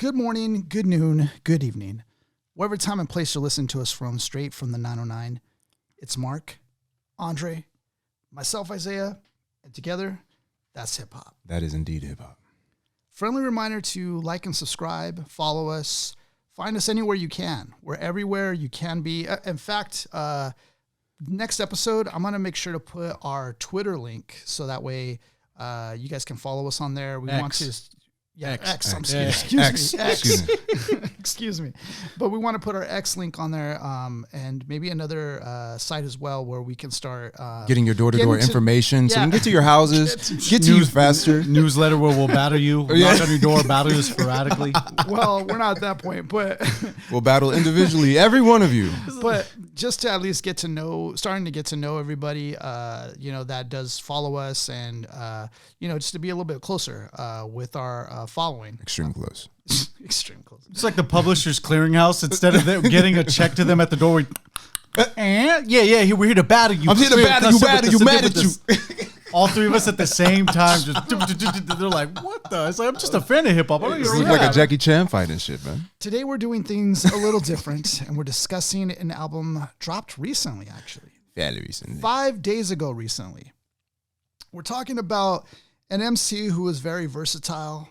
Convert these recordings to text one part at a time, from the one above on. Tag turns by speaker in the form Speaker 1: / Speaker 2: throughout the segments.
Speaker 1: Good morning, good noon, good evening. Whatever time and place you're listening to us from, straight from the 909, it's Mark, Andre, myself, Isaiah, and together, that's hip-hop.
Speaker 2: That is indeed hip-hop.
Speaker 1: Friendly reminder to like and subscribe, follow us, find us anywhere you can. We're everywhere you can be. In fact, next episode, I'm going to make sure to put our Twitter link so that way you guys can follow us on there. We want to... Yeah, X. Excuse me. But we want to put our X link on there and maybe another site as well where we can start
Speaker 2: getting your door-to-door information so we can get to your houses, get to you faster.
Speaker 3: Newsletter where we'll batter you, knock on your door, battle you sporadically.
Speaker 1: Well, we're not at that point, but...
Speaker 2: We'll battle individually, every one of you.
Speaker 1: But just to at least starting to get to know everybody, that does follow us and, just to be a little bit closer with our following.
Speaker 2: Extreme close.
Speaker 1: Extreme close.
Speaker 3: It's like the Publishers Clearinghouse. Instead of them getting a check to them at the door, we're here to battle you.
Speaker 2: I'm here to battle you, mad at you.
Speaker 3: All three of us at the same time, just they're like, what the? It's like, I'm just a fan of hip-hop. I don't
Speaker 2: This looks like a Jackie Chan fight and shit, man.
Speaker 1: Today we're doing things a little different, and we're discussing an album dropped recently, actually.
Speaker 2: Fairly recently.
Speaker 1: 5 days ago recently. We're talking about an MC who is very versatile.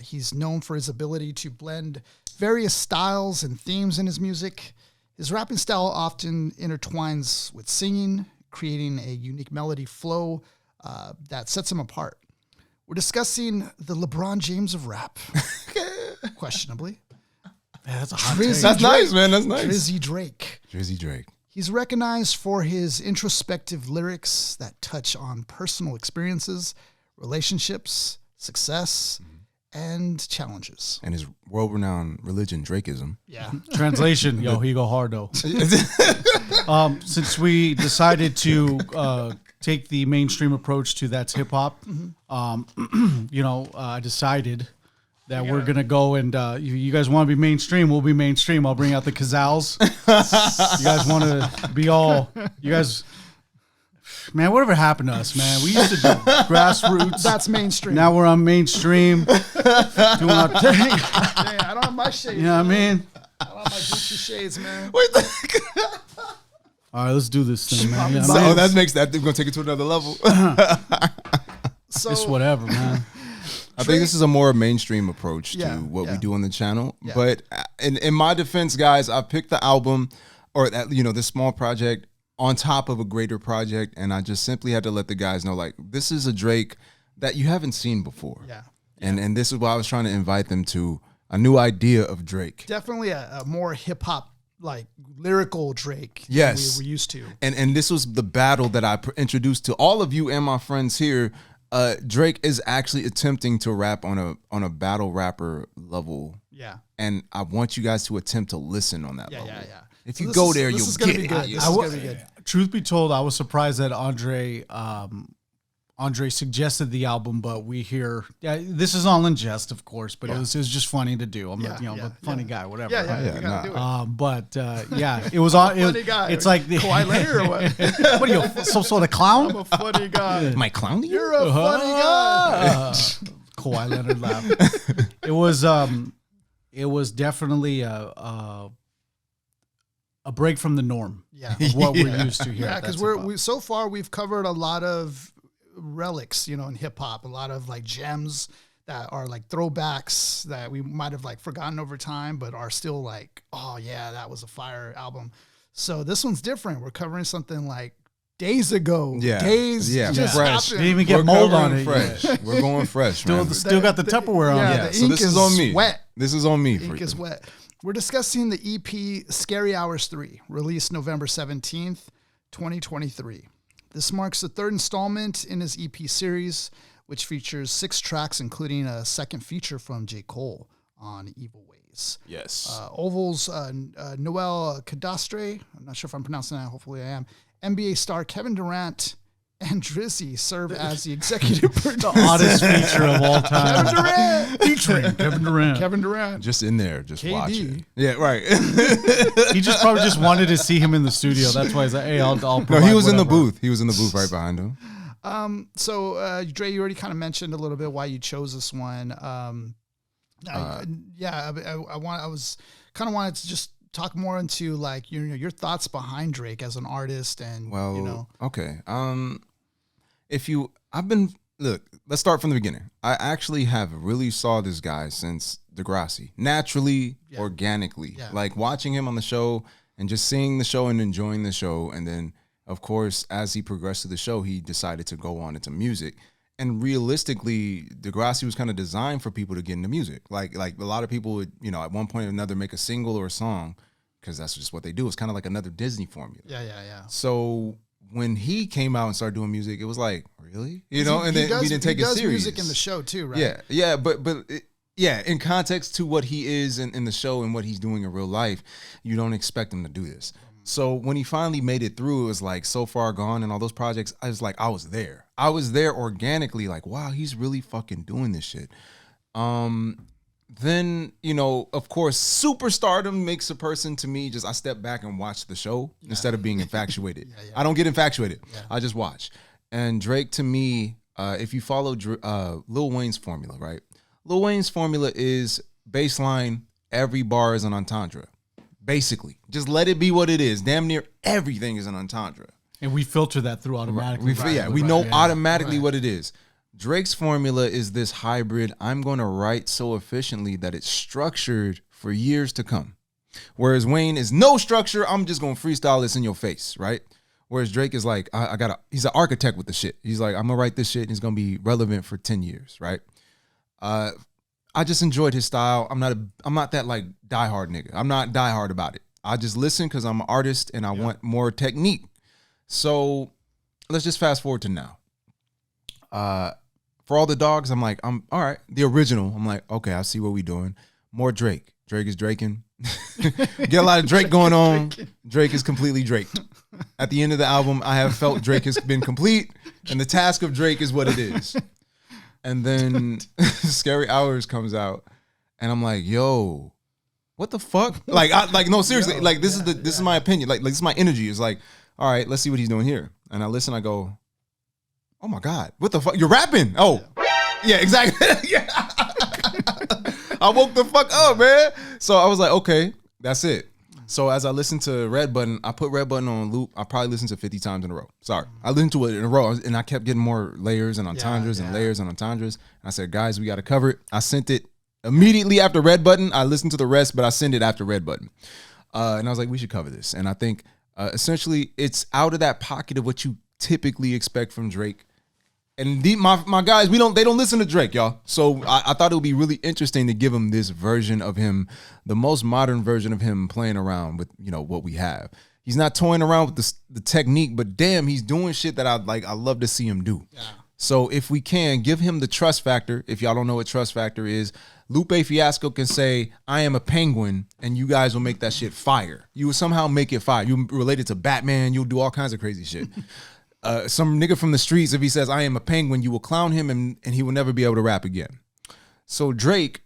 Speaker 1: He's known for his ability to blend various styles and themes in his music. His rapping style often intertwines with singing, creating a unique melody flow that sets him apart. We're discussing the LeBron James of rap, questionably.
Speaker 3: Yeah, that's a hot
Speaker 1: Drizzy
Speaker 3: take.
Speaker 2: That's nice, man. That's nice.
Speaker 1: Drizzy Drake.
Speaker 2: Drizzy Drake.
Speaker 1: He's recognized for his introspective lyrics that touch on personal experiences, relationships, success, and challenges.
Speaker 2: And his world-renowned religion, Drakeism.
Speaker 1: Yeah.
Speaker 3: Translation, he go hard though. Since we decided to take the mainstream approach to that's hip hop, I decided that we're gonna go and you guys want to be mainstream, we'll be mainstream. I'll bring out the Kazals. You guys want to be all you guys. Man, whatever happened to us, man? We used to do grassroots.
Speaker 1: That's mainstream.
Speaker 3: Now we're on mainstream, doing our thing.
Speaker 1: Dang, I don't have my shades.
Speaker 3: You know what I mean?
Speaker 1: I don't have my Gucci shades, man.
Speaker 3: All right, let's do this thing, man. Yeah,
Speaker 2: So that makes that we're gonna take it to another level.
Speaker 1: So
Speaker 3: it's whatever, man.
Speaker 2: I think this is a more mainstream approach to
Speaker 1: Yeah,
Speaker 2: what
Speaker 1: yeah.
Speaker 2: we do on the channel.
Speaker 1: Yeah.
Speaker 2: But in my defense, guys, I picked the album or that this small project on top of a greater project, and I just simply had to let the guys know, like, this is a Drake that you haven't seen before.
Speaker 1: Yeah.
Speaker 2: And this is why I was trying to invite them to a new idea of Drake.
Speaker 1: Definitely a more hip hop, like lyrical Drake.
Speaker 2: Yes.
Speaker 1: Than we were used to.
Speaker 2: And this was the battle that I introduced to all of you and my friends here. Drake is actually attempting to rap on a battle rapper level.
Speaker 1: Yeah.
Speaker 2: And I want you guys to attempt to listen on that level.
Speaker 1: Yeah.
Speaker 2: If you go there, you'll get it.
Speaker 1: This is gonna be good.
Speaker 3: Truth be told, I was surprised that Andre suggested the album, but we hear this is all in jest, of course, but it was just funny to do. I'm a funny guy, whatever.
Speaker 1: You gotta do it.
Speaker 3: It was on.
Speaker 1: Funny guy.
Speaker 3: It's like the
Speaker 1: Kawhi Leonard or what?
Speaker 3: what are you, some sort of clown?
Speaker 1: I'm a funny guy.
Speaker 2: Am I clowning you?
Speaker 1: You're a funny guy.
Speaker 3: Kawhi Leonard laugh. It was definitely a break from the norm.
Speaker 1: Yeah.
Speaker 3: Of what we're used to here.
Speaker 1: Yeah, because so far we've covered a lot of relics, in hip hop, a lot of like gems that are like throwbacks that we might have like forgotten over time, but are still like, oh yeah, that was a fire album. So this one's different. We're covering something like days ago.
Speaker 2: Yeah.
Speaker 1: Days.
Speaker 2: Yeah.
Speaker 1: Just
Speaker 2: Fresh.
Speaker 1: happened.
Speaker 3: Didn't even get mold on it.
Speaker 2: Fresh. We're going fresh, man.
Speaker 3: Still got the Tupperware on.
Speaker 1: Yeah,
Speaker 3: it.
Speaker 1: the
Speaker 2: So
Speaker 1: ink
Speaker 2: this is on me.
Speaker 1: Wet.
Speaker 2: This is on me.
Speaker 1: Ink is wet. We're discussing the EP Scary Hours 3, released November 17th, 2023. This marks the third installment in his EP series, which features 6 tracks, including a second feature from J. Cole on Evil Ways.
Speaker 2: Yes.
Speaker 1: Oval's Noel Cadastre, I'm not sure if I'm pronouncing that, hopefully I am, NBA star Kevin Durant, and Drizzy serve as the executive producer.
Speaker 3: The oddest feature of all time.
Speaker 1: Kevin Durant!
Speaker 3: Featuring Kevin Durant.
Speaker 1: Kevin Durant.
Speaker 2: Just in there, just
Speaker 1: KD.
Speaker 2: watch it. Yeah, right.
Speaker 3: He probably just wanted to see him in the studio. That's why he's like, hey, I'll
Speaker 2: No,
Speaker 3: provide
Speaker 2: he was in the
Speaker 3: whatever.
Speaker 2: booth. He was in the booth right behind him.
Speaker 1: So Dre, you already kind of mentioned a little bit why you chose this one. I was kind of wanted to just talk more into like your thoughts behind Drake as an artist, and
Speaker 2: okay. Look, let's start from the beginning. I actually have really saw this guy since Degrassi, naturally, organically, like watching him on the show and just seeing the show and enjoying the show. And then, of course, as he progressed through the show, he decided to go on into music. And realistically, Degrassi was kind of designed for people to get into music. Like a lot of people would, at one point or another make a single or a song, because that's just what they do. It's kind of like another Disney formula.
Speaker 1: Yeah.
Speaker 2: So when he came out and started doing music, it was like, really? And then we didn't take it serious. He does
Speaker 1: music in the show too, right?
Speaker 2: Yeah, but in context to what he is in the show and what he's doing in real life, you don't expect him to do this. So when he finally made it through, it was like So Far Gone and all those projects, I was like, I was there. I was there organically, like, wow, he's really fucking doing this shit. Then, of course, superstardom makes a person, to me, I step back and watch the show instead of being infatuated. I don't get infatuated. I just watch. And Drake, to me, if you follow Lil Wayne's formula, right? Lil Wayne's formula is baseline, every bar is an entendre. Basically. Just let it be what it is. Damn near everything is an entendre.
Speaker 3: And we filter that through automatically.
Speaker 2: We know automatically what it is. Drake's formula is this hybrid, I'm going to write so efficiently that it's structured for years to come. Whereas Wayne is no structure, I'm just going to freestyle this in your face, right? Whereas Drake is like, he's an architect with the shit. He's like, I'm going to write this shit and it's going to be relevant for 10 years, right? I just enjoyed his style. I'm not that like diehard nigga. I'm not diehard about it. I just listen because I'm an artist and I want more technique. So let's just fast forward to now. For all the dogs, I'm like, I'm all right. The original, I'm like, okay, I see what we doing. More Drake. Drake is Draking. Get a lot of Drake going on. Drake is completely Draked. At the end of the album, I have felt Drake has been complete, and the task of Drake is what it is. And then Scary Hours comes out, and I'm like, yo, what the fuck? No, seriously. This is my opinion. Like this is my energy. It's like, all right, let's see what he's doing here. And I listen, I go, oh my God, what the fuck? You're rapping. Oh, yeah, exactly. Yeah. I woke the fuck up, man. So I was like, okay, that's it. So as I listened to Red Button, I put Red Button on loop. I probably listened to 50 times in a row. Sorry. I listened to it in a row, and I kept getting more layers and entendres and layers and entendres. And I said, guys, we got to cover it. I sent it immediately after Red Button. I listened to the rest, but I sent it after Red Button. And I was like, we should cover this. And I think essentially it's out of that pocket of what you typically expect from Drake. And my guys, they don't listen to Drake, y'all. So I thought it would be really interesting to give him this version of him, the most modern version of him playing around with, what we have. He's not toying around with the technique, but damn, he's doing shit that I love to see him do. Yeah. So if we can give him the trust factor, if y'all don't know what trust factor is, Lupe Fiasco can say, I am a penguin, and you guys will make that shit fire. You will somehow make it fire. You relate it to Batman, you'll do all kinds of crazy shit. Some nigga from the streets, if he says, I am a penguin, you will clown him and he will never be able to rap again. So Drake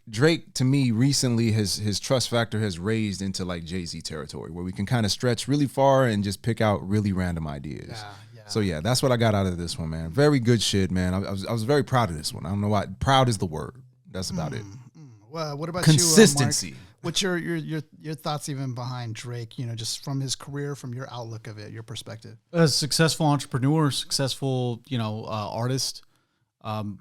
Speaker 2: to me recently, his trust factor has raised into like Jay-Z territory where we can kind of stretch really far and just pick out really random ideas. Yeah. So yeah, that's what I got out of this one, man. Very good shit, man. I was very proud of this one. I don't know why. Proud is the word. That's about it.
Speaker 1: Well, what about
Speaker 2: consistency?
Speaker 1: You, Mark? What's your thoughts even behind Drake, just from his career, from your outlook of it, your perspective?
Speaker 3: As a successful entrepreneur, successful, artist, I'm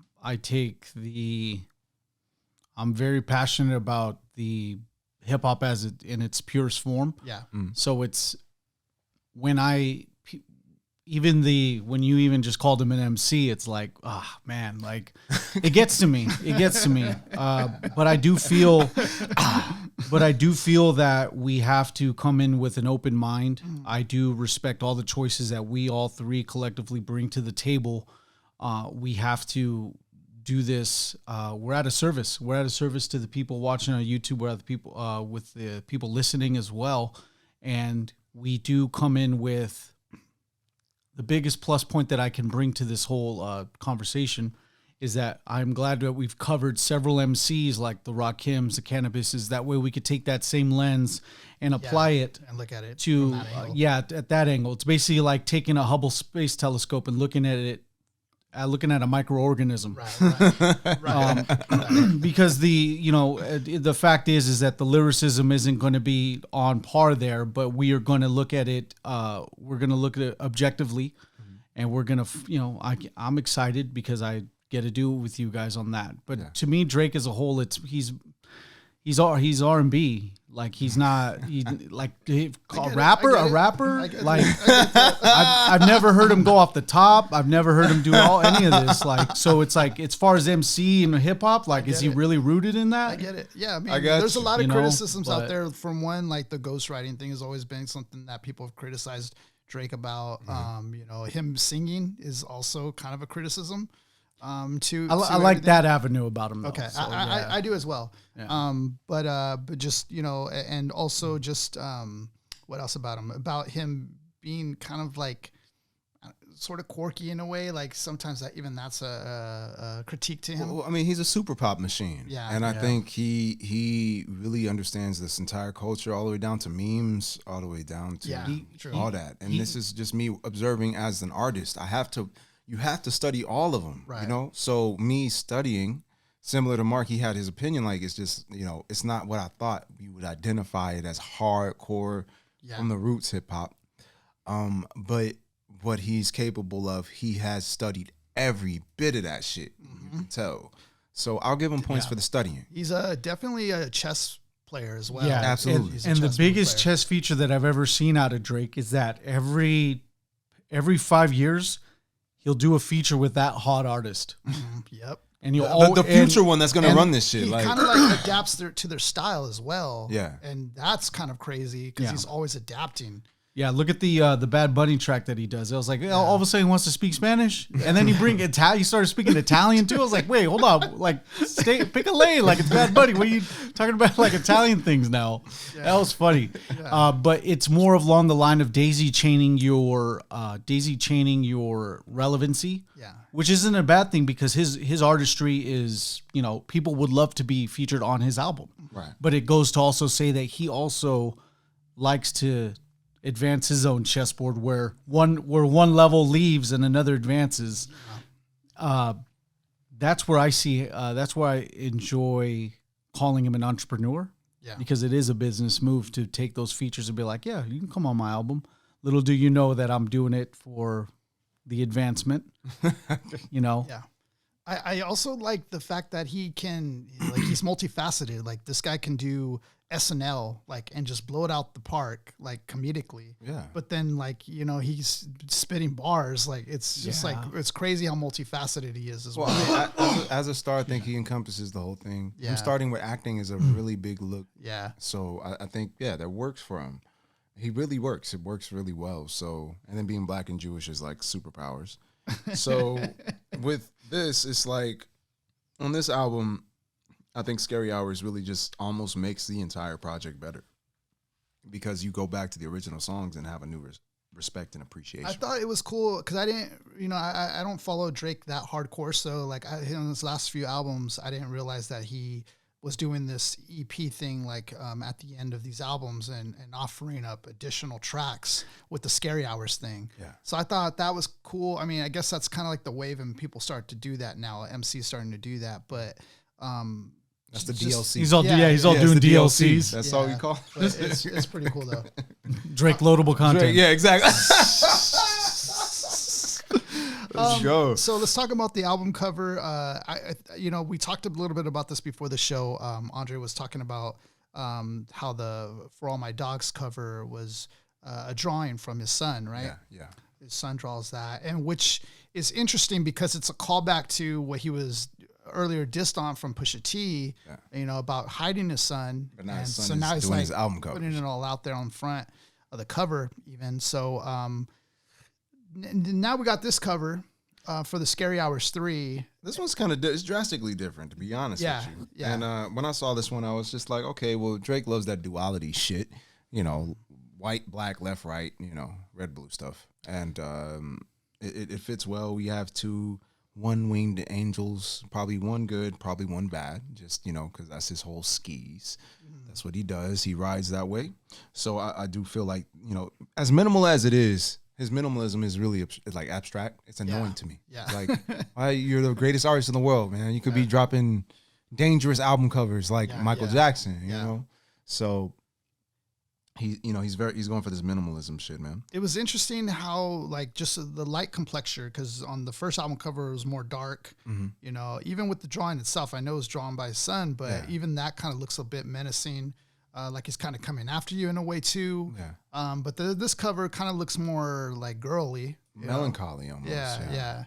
Speaker 3: very passionate about the hip hop in its purest form. Yeah. So it's when when you even just called him an MC, it's like, man, like it gets to me. But I do feel that we have to come in with an open mind. I do respect all the choices that we all three collectively bring to the table. We have to do this. We're at a service. We're at a service to the people watching on YouTube. We're at the people with the people listening as well. And we do come in with the biggest plus point that I can bring to this whole conversation is that I'm glad that we've covered several MCs like the Rakims, the Cannabises. That way we could take that same lens and apply it
Speaker 1: and look at it
Speaker 3: to at that angle. It's basically like taking a Hubble Space Telescope and looking at it looking at a microorganism.
Speaker 1: Right.
Speaker 3: Because the fact is that the lyricism isn't going to be on par there, but we are going to look at it. We're going to look at it objectively, and we're going to, I'm excited because I get to do it with you guys on that. But to me, Drake as a whole, he's R&B. Like he's not a rapper. Like I've never heard him go off the top. I've never heard him do any of this. Like, so it's like, as far as MC and hip hop, like, is he really rooted in that?
Speaker 1: I get it. Yeah. I mean, there's a lot of criticisms out there. From one, like the ghostwriting thing has always been something that people have criticized Drake about. Him singing is also kind of a criticism. I like that avenue about him. Though,
Speaker 3: okay,
Speaker 1: so, I do as well.
Speaker 3: Yeah.
Speaker 1: But just and also just what else about him? About him being kind of like sort of quirky in a way. Like sometimes that's a critique to him.
Speaker 2: Well, I mean, he's a super pop machine.
Speaker 1: Yeah,
Speaker 2: and I think he really understands this entire culture, all the way down to memes, all the way down to all that. And this is just me observing as an artist. You have to study all of them,
Speaker 1: right.
Speaker 2: So me studying, similar to Mark, he had his opinion. Like, it's just, it's not what I thought you would identify it as hardcore from the roots hip hop. But what he's capable of, he has studied every bit of that shit. You can tell. So I'll give him points for the studying.
Speaker 1: He's definitely a chess player as well.
Speaker 3: Yeah,
Speaker 2: absolutely.
Speaker 3: And the biggest chess feature that I've ever seen out of Drake is that every 5 years, he'll do a feature with that hot artist.
Speaker 1: Yep.
Speaker 3: And
Speaker 2: the future one that's going to run this shit.
Speaker 1: He kind of like adapts to their style as well.
Speaker 2: Yeah.
Speaker 1: And that's kind of crazy because he's always adapting.
Speaker 3: Yeah, look at the Bad Bunny track that he does. I was like, all of a sudden he wants to speak Spanish, and then he started speaking Italian too. I was like, wait, hold on, like pick a lane, like it's Bad Bunny. What are you talking about, like Italian things now? Yeah. That was funny, but it's more along the line of daisy chaining your relevancy, which isn't a bad thing because his artistry is, people would love to be featured on his album,
Speaker 2: right? But
Speaker 3: it goes to also say that he also likes to advance his own chessboard where one level leaves and another advances. That's where I see. That's why I enjoy calling him an entrepreneur.
Speaker 1: Yeah, because
Speaker 3: it is a business move to take those features and be like, yeah, you can come on my album. Little do you know that I'm doing it for the advancement.
Speaker 1: Yeah. I also like the fact that he's multifaceted. Like this guy can do SNL, and just blow it out the park, comedically.
Speaker 2: Yeah.
Speaker 1: But then, he's spitting bars. It's just it's crazy how multifaceted he is as well.
Speaker 2: I mean, as a star, I think he encompasses the whole thing.
Speaker 1: Yeah.
Speaker 2: Him starting with acting is a really big look.
Speaker 1: Yeah.
Speaker 2: So I think, that works for him. He really works. It works really well. So, and then being black and Jewish is like superpowers. So with this, it's like on this album, I think Scary Hours really just almost makes the entire project better because you go back to the original songs and have a new respect and appreciation. I
Speaker 1: thought it was cool because I didn't, I don't follow Drake that hardcore. So in his last few albums, I didn't realize that he was doing this EP thing at the end of these albums and offering up additional tracks with the Scary Hours thing.
Speaker 2: Yeah.
Speaker 1: So I thought that was cool. I mean, I guess that's kind of like the wave and people start to do that now. MC's starting to do that, but
Speaker 2: that's the DLC.
Speaker 3: He's all doing DLCs.
Speaker 2: That's all we call it.
Speaker 1: It's pretty cool though.
Speaker 3: Drake loadable content.
Speaker 2: Drake, yeah, exactly. Let's go.
Speaker 1: So let's talk about the album cover. We talked a little bit about this before the show. Andre was talking about how the For All My Dogs cover was a drawing from his son, right?
Speaker 2: Yeah.
Speaker 1: His son draws that, and which is interesting because it's a callback to what he was earlier dissed on from Pusha T, about hiding his son.
Speaker 2: But now his son is doing his album cover,
Speaker 1: putting it all out there on front of the cover even. So now we got this cover for the Scary Hours 3.
Speaker 2: This one's kind of it's drastically different, to be honest with you.
Speaker 1: Yeah.
Speaker 2: And when I saw this one, I was just like, okay, well, Drake loves that duality shit, white, black, left, right, red, blue stuff. And it fits well. We have two one-winged angels, probably one good, probably one bad, just, because that's his whole skis. That's what he does. He rides that way. So I do feel like, as minimal as it is, his minimalism is really like abstract. It's annoying to me.
Speaker 1: Yeah.
Speaker 2: Like, why you're the greatest artist in the world, man. You could be dropping dangerous album covers like Michael Jackson, you know? So he's going for this minimalism shit, man.
Speaker 1: It was interesting how like just the light complexure, because on the first album cover it was more dark. You know, even with the drawing itself, I know it's drawn by his son, but even that kind of looks a bit menacing. Like he's kind of coming after you in a way too. Yeah. But this cover kind of looks more like girly,
Speaker 2: melancholy almost.
Speaker 1: Yeah.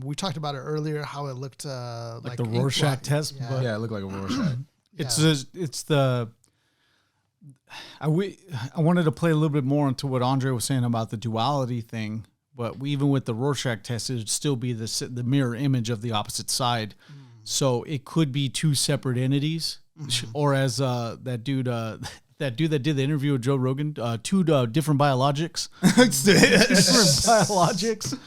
Speaker 1: We talked about it earlier how it looked like
Speaker 3: the Rorschach test.
Speaker 1: Yeah.
Speaker 3: But
Speaker 2: Yeah, it looked like a Rorschach.
Speaker 3: I wanted to play a little bit more into what Andre was saying about the duality thing, but even with the Rorschach test, it would still be the mirror image of the opposite side. So it could be two separate entities, or as that dude that did the interview with Joe Rogan, two different biologics. Different biologics.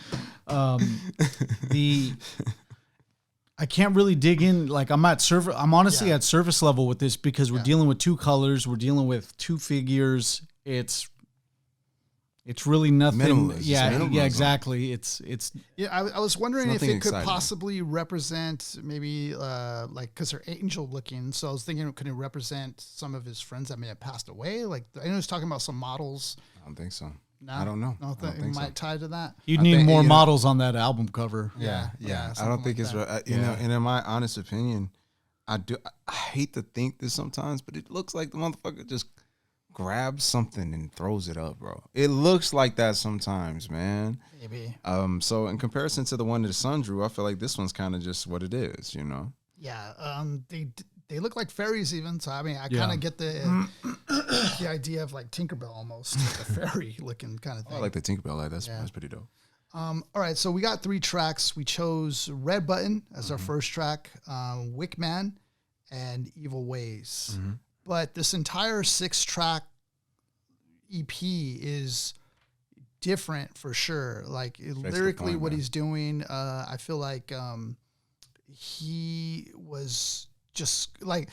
Speaker 3: I can't really dig in. Like I'm honestly at surface level with this because we're dealing with two colors. We're dealing with two figures. It's really nothing.
Speaker 2: Minimalist.
Speaker 3: Yeah, exactly. It's.
Speaker 1: Yeah, I was wondering if it
Speaker 2: exciting.
Speaker 1: could possibly represent maybe like because they're angel looking. So I was thinking, could it represent some of his friends that may have passed away? Like I know he's talking about some models.
Speaker 2: I don't think so.
Speaker 1: No,
Speaker 2: I don't know.
Speaker 1: I don't think it might tie to that.
Speaker 3: You'd need more models on that album cover.
Speaker 2: Yeah. I don't think it's right. You know, and in my honest opinion, I hate to think this sometimes, but it looks like the motherfucker just grabs something and throws it up, bro. It looks like that sometimes, man.
Speaker 1: Maybe.
Speaker 2: So in comparison to the one that the son drew, I feel like this one's kind of just what it is, you know?
Speaker 1: Yeah. They look like fairies even. So I mean, I kind of get the idea of like Tinkerbell almost, like a fairy looking kind of thing.
Speaker 2: I like the Tinkerbell. That's pretty dope.
Speaker 1: All right, so we got 3 tracks. We chose Red Button as our first track, Wickman, and Evil Ways. But this entire 6-track EP is different for sure. Like lyrically, what he's doing, I feel like he was just like.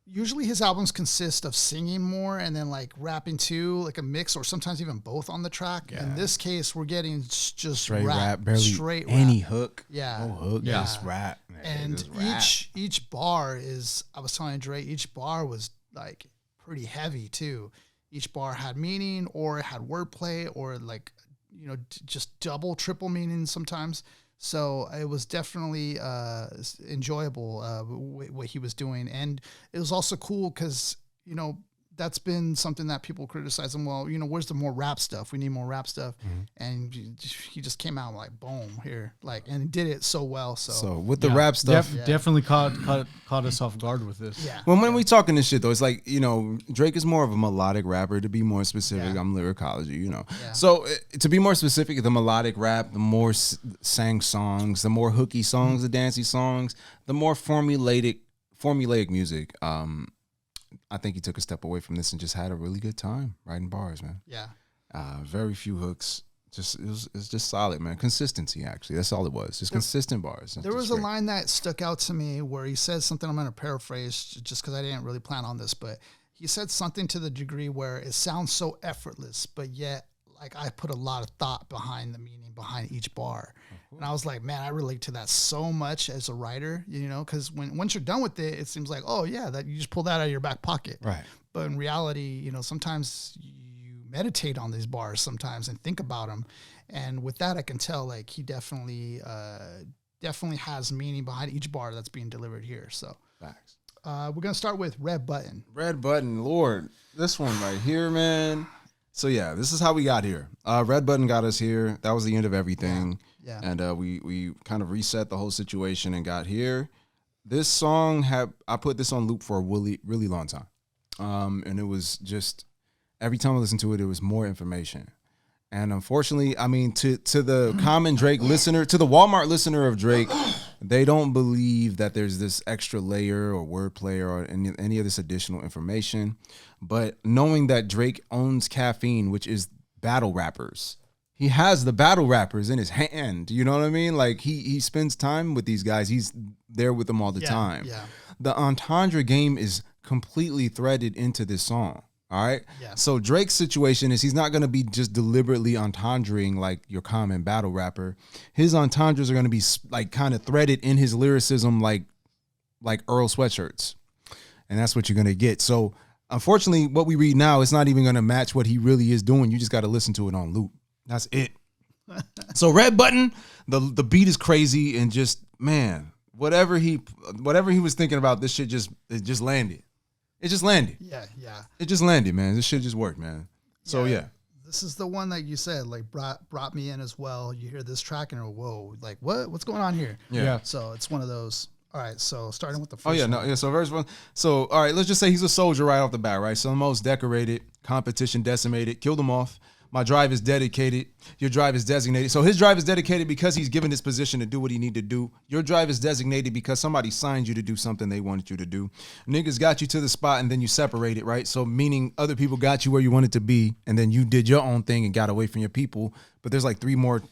Speaker 1: Usually his albums consist of singing more and then like rapping too, like a mix or sometimes even both on the track. In this case, we're getting just
Speaker 2: Straight rap, barely
Speaker 1: straight
Speaker 2: any
Speaker 1: rap.
Speaker 2: hook.
Speaker 1: Yeah.
Speaker 2: No hook,
Speaker 1: Yeah.
Speaker 2: just rap. Man.
Speaker 1: And
Speaker 2: Just rap.
Speaker 1: each bar is, I was telling Dre, each bar was like pretty heavy too. Each bar had meaning or it had wordplay or like, you know, just double, triple meaning sometimes. So it was definitely enjoyable what he was doing. And it was also cool because, you know, that's been something that people criticize him. Well, you know, where's the more rap stuff? We need more rap stuff. And he just came out like, boom, here. Like, and he did it so well. So
Speaker 2: with the rap stuff.
Speaker 3: Definitely caught us off guard with this.
Speaker 1: Yeah.
Speaker 2: When we talking this shit though, it's like, you know, Drake is more of a melodic rapper. To be more specific, I'm lyricology, you know. Yeah. So to be more specific, the melodic rap, the more sang songs, the more hooky songs, the dancey songs, the more formulaic music. I think he took a step away from this and just had a really good time writing bars, man.
Speaker 1: Yeah.
Speaker 2: Very few hooks. It's just solid, man. Consistency, actually. That's all it was. Just consistent bars.
Speaker 1: There was a line that stuck out to me where he says something, I'm going to paraphrase just because I didn't really plan on this, but he said something to the degree where it sounds so effortless, but yet like I put a lot of thought behind the meaning behind each bar. And I was like, man, I relate to that so much as a writer, you know, because once you're done with it, it seems like, oh yeah, that you just pull that out of your back pocket.
Speaker 2: Right.
Speaker 1: But in reality, you know, sometimes you meditate on these bars sometimes and think about them. And with that, I can tell like he definitely has meaning behind each bar that's being delivered here. So
Speaker 2: Facts.
Speaker 1: we're going to start with Red Button.
Speaker 2: Red Button, Lord. This one right here, man. So yeah, this is how we got here. Red Button got us here. That was the end of everything.
Speaker 1: Yeah.
Speaker 2: And we kind of reset the whole situation and got here. This song I put this on loop for a really, really long time. And it was just every time I listened to it, it was more information. And unfortunately, I mean, to the common Drake listener, to the Walmart listener of Drake, they don't believe that there's this extra layer or wordplay or any of this additional information. But knowing that Drake owns Caffeine, which is battle rappers, he has the battle rappers in his hand. You know what I mean? Like he spends time with these guys. He's there with them all the time.
Speaker 1: Yeah.
Speaker 2: The entendre game is completely threaded into this song. All right.
Speaker 1: Yeah.
Speaker 2: So Drake's situation is he's not going to be just deliberately entendreing like your common battle rapper. His entendres are going to be like kind of threaded in his lyricism, like Earl sweatshirts, and that's what you're going to get. So unfortunately, what we read now is not even going to match what he really is doing. You just got to listen to it on loop. That's it. So Red Button, the beat is crazy, and just man, whatever he was thinking about, this shit just landed. It just landed.
Speaker 1: Yeah.
Speaker 2: It just landed, man. This shit just worked, man. So yeah.
Speaker 1: This is the one that you said like brought me in as well. You hear this track and you're, whoa, like what's going on here?
Speaker 3: Yeah.
Speaker 1: So it's one of those. All right, so starting with the first.
Speaker 2: Oh yeah,
Speaker 1: one.
Speaker 2: no, yeah. So verse 1. So all right, let's just say he's a soldier right off the bat, right? So the most decorated, competition decimated, killed them off. My drive is dedicated. Your drive is designated. So his drive is dedicated because he's given his position to do what he need to do. Your drive is designated because somebody signed you to do something they wanted you to do. Niggas got you to the spot and then you separated, right? So meaning other people got you where you wanted to be and then you did your own thing and got away from your people. But there's like 3 more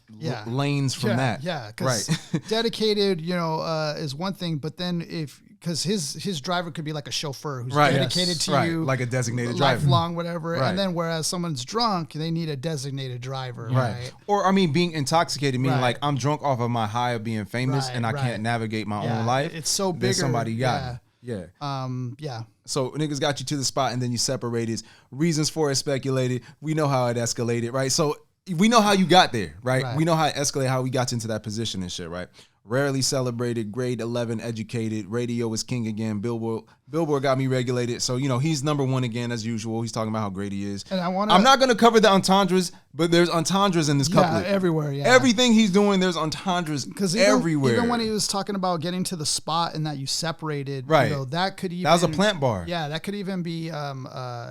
Speaker 2: lanes from that.
Speaker 1: Yeah, because dedicated, is one thing, but then because his driver could be like a chauffeur who's dedicated to you,
Speaker 2: like a designated driver,
Speaker 1: lifelong, whatever. And then whereas someone's drunk, they need a designated driver, right?
Speaker 2: Or I mean, being intoxicated, meaning like I'm drunk off of my high of being famous and I can't navigate my own life.
Speaker 1: It's so bigger.
Speaker 2: Somebody got me.
Speaker 1: Yeah.
Speaker 2: So niggas got you to the spot and then you separated. Reasons for it speculated. We know how it escalated, right? So we know how you got there, right? We know how it escalated, how we got into that position and shit, right? Rarely celebrated, grade 11 educated, radio is king again, Billboard got me regulated. So, he's number 1 again as usual. He's talking about how great he is. And I'm not going to cover the entendres, but there's entendres in this couplet.
Speaker 1: Everywhere,
Speaker 2: Everything he's doing, there's entendres everywhere.
Speaker 1: Even when he was talking about getting to the spot and that you separated, that could even...
Speaker 2: That was a plant bar.
Speaker 1: Yeah, that could even be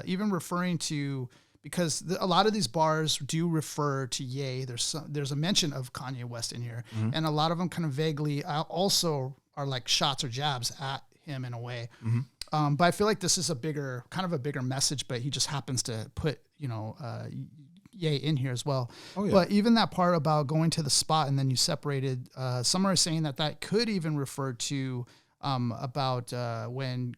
Speaker 1: even referring to... Because a lot of these bars do refer to Ye. There's a mention of Kanye West in here, and a lot of them kind of vaguely also are like shots or jabs at him in a way. But I feel like this is a bigger message. But he just happens to put Ye in here as well. Oh, yeah. But even that part about going to the spot and then you separated, some are saying that could even refer to. About when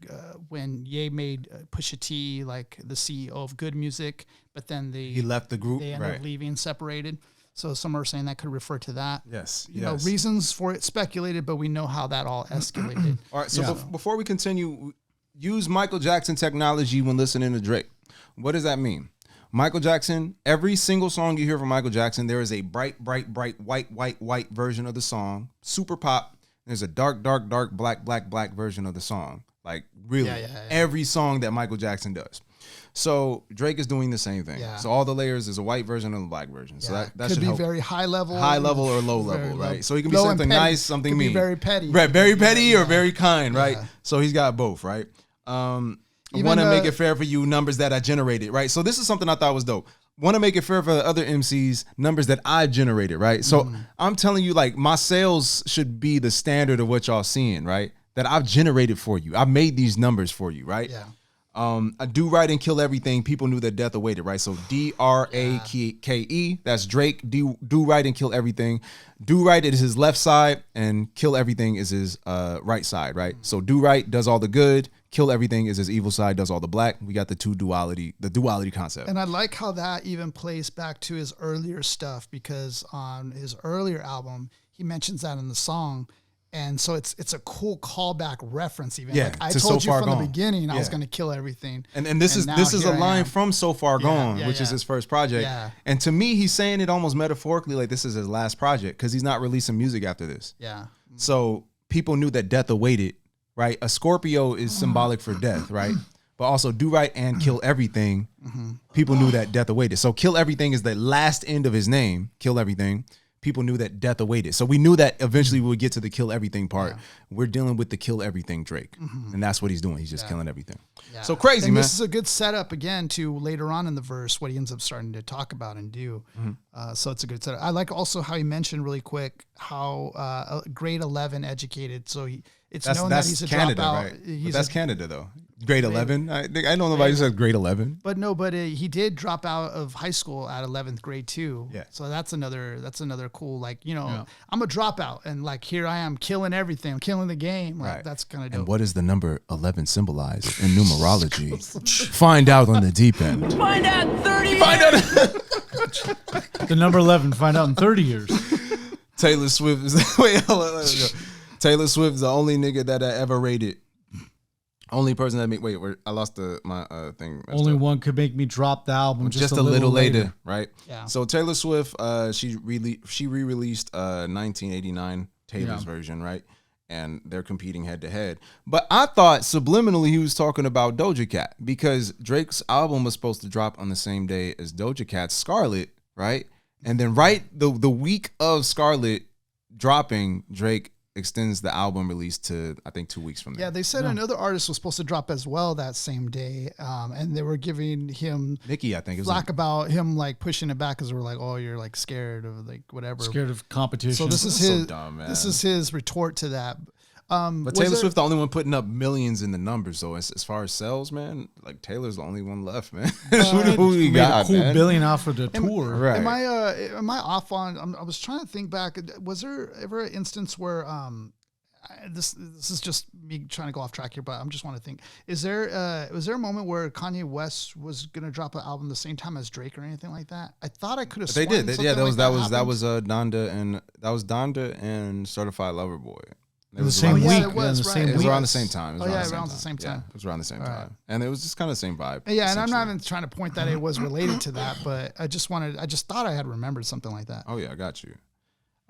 Speaker 1: Ye made Pusha T like the CEO of Good Music, but then he left the group. They ended up leaving, separated. So some are saying that could refer to that.
Speaker 2: Yes.
Speaker 1: You know, reasons for it speculated, but we know how that all escalated.
Speaker 2: All right. So before we continue, use Michael Jackson technology when listening to Drake. What does that mean? Michael Jackson, every single song you hear from Michael Jackson, there is a bright, white version of the song, super pop. There's a dark, black version of the song. Like, really, every song that Michael Jackson does. So Drake is doing the same thing. Yeah. So all the layers is a white version and a black version. So that
Speaker 1: could
Speaker 2: should
Speaker 1: be
Speaker 2: help.
Speaker 1: very high level
Speaker 2: or low level, right? So he can be something nice, something
Speaker 1: could
Speaker 2: mean.
Speaker 1: Be very petty.
Speaker 2: Right, very petty or very kind, right? So he's got both, right? I want to make it fair for you, numbers that I generated, right? So this is something I thought was dope. Want to make it fair for the other MCs, numbers that I generated, right? So I'm telling you, like, my sales should be the standard of what y'all seeing, right? That I've generated for you. I've made these numbers for you, right?
Speaker 1: Yeah.
Speaker 2: I do right and kill everything. People knew that death awaited, right? So DRAKE, that's Drake. Do right and kill everything. Do right is his left side, and kill everything is his right side, right? So do right does all the good. Kill everything is his evil side, does all the black. We got the duality concept.
Speaker 1: And I like how that even plays back to his earlier stuff, because on his earlier album, he mentions that in the song. And so it's a cool callback reference even.
Speaker 2: Yeah,
Speaker 1: like I told you from the beginning I was going to kill everything.
Speaker 2: And this is a line from So Far Gone, which is his first project. Yeah. And to me, he's saying it almost metaphorically like this is his last project because he's not releasing music after this.
Speaker 1: Yeah.
Speaker 2: So people knew that death awaited, right? A Scorpio is symbolic for death, right? But also do right and kill everything. People knew that death awaited. So kill everything is the last end of his name, kill everything. People knew that death awaited. So we knew that eventually we would get to the kill everything part. Yeah. We're dealing with the kill everything Drake. And that's what he's doing. He's just killing everything. Yeah. So crazy,
Speaker 1: and
Speaker 2: man.
Speaker 1: This is a good setup, again, to later on in the verse, what he ends up starting to talk about and do. So it's a good setup. I like also how he mentioned really quick how grade 11 educated. So it's known that he's a
Speaker 2: Canada,
Speaker 1: dropout.
Speaker 2: Right? That's Canada, though. grade 11. I don't know nobody said grade 11.
Speaker 1: But no, but he did drop out of high school at 11th grade too.
Speaker 2: Yeah.
Speaker 1: So that's another cool, like, I'm a dropout and like, here I am killing everything. I'm killing the game. Like that's kind of dope.
Speaker 2: And what does the number 11 symbolize in numerology? Find out on the deep end.
Speaker 4: Find out 30
Speaker 2: Find out.
Speaker 3: The number 11. Find out in 30 years.
Speaker 2: Taylor Swift is Taylor Swift is the only nigga that I ever rated. Only person that I lost my thing.
Speaker 3: Only one could make me drop the album
Speaker 2: just a little later, right?
Speaker 1: Yeah.
Speaker 2: So Taylor Swift, she re-released 1989 Taylor's version, right? And they're competing head to head. But I thought subliminally he was talking about Doja Cat because Drake's album was supposed to drop on the same day as Doja Cat's Scarlet, right? And then the week of Scarlet dropping, Drake extends the album release to, I think, 2 weeks from there.
Speaker 1: Yeah, they said another artist was supposed to drop as well that same day, and they were giving him
Speaker 2: Nicki, I think,
Speaker 1: flack about him like pushing it back because we're like, oh, you're like scared of like whatever,
Speaker 3: scared of competition.
Speaker 1: So this is
Speaker 2: so dumb, man.
Speaker 1: This is his retort to that.
Speaker 2: But Taylor Swift the only one putting up millions in the numbers, though. As far as sales, man, like Taylor's the only one left, man. Who we
Speaker 3: made
Speaker 2: got,
Speaker 3: a cool
Speaker 2: man?
Speaker 3: billion off of the tour.
Speaker 2: Right.
Speaker 1: Am I off on? I was trying to think back. Was there ever an instance where this is just me trying to go off track here, but I'm just want to think. Was there a moment where Kanye West was gonna drop an album the same time as Drake or anything like that? I thought I could have.
Speaker 2: They did. Yeah, that was Donda and Certified Lover Boy.
Speaker 3: It was the same week.
Speaker 1: It was
Speaker 2: around the same time.
Speaker 1: Around the same time.
Speaker 2: Yeah, it was around the same time, and it was just kind of the same vibe.
Speaker 1: Yeah, and I'm not even trying to point that it was related to that, but I just thought I had remembered something like that.
Speaker 2: Oh yeah, I got you.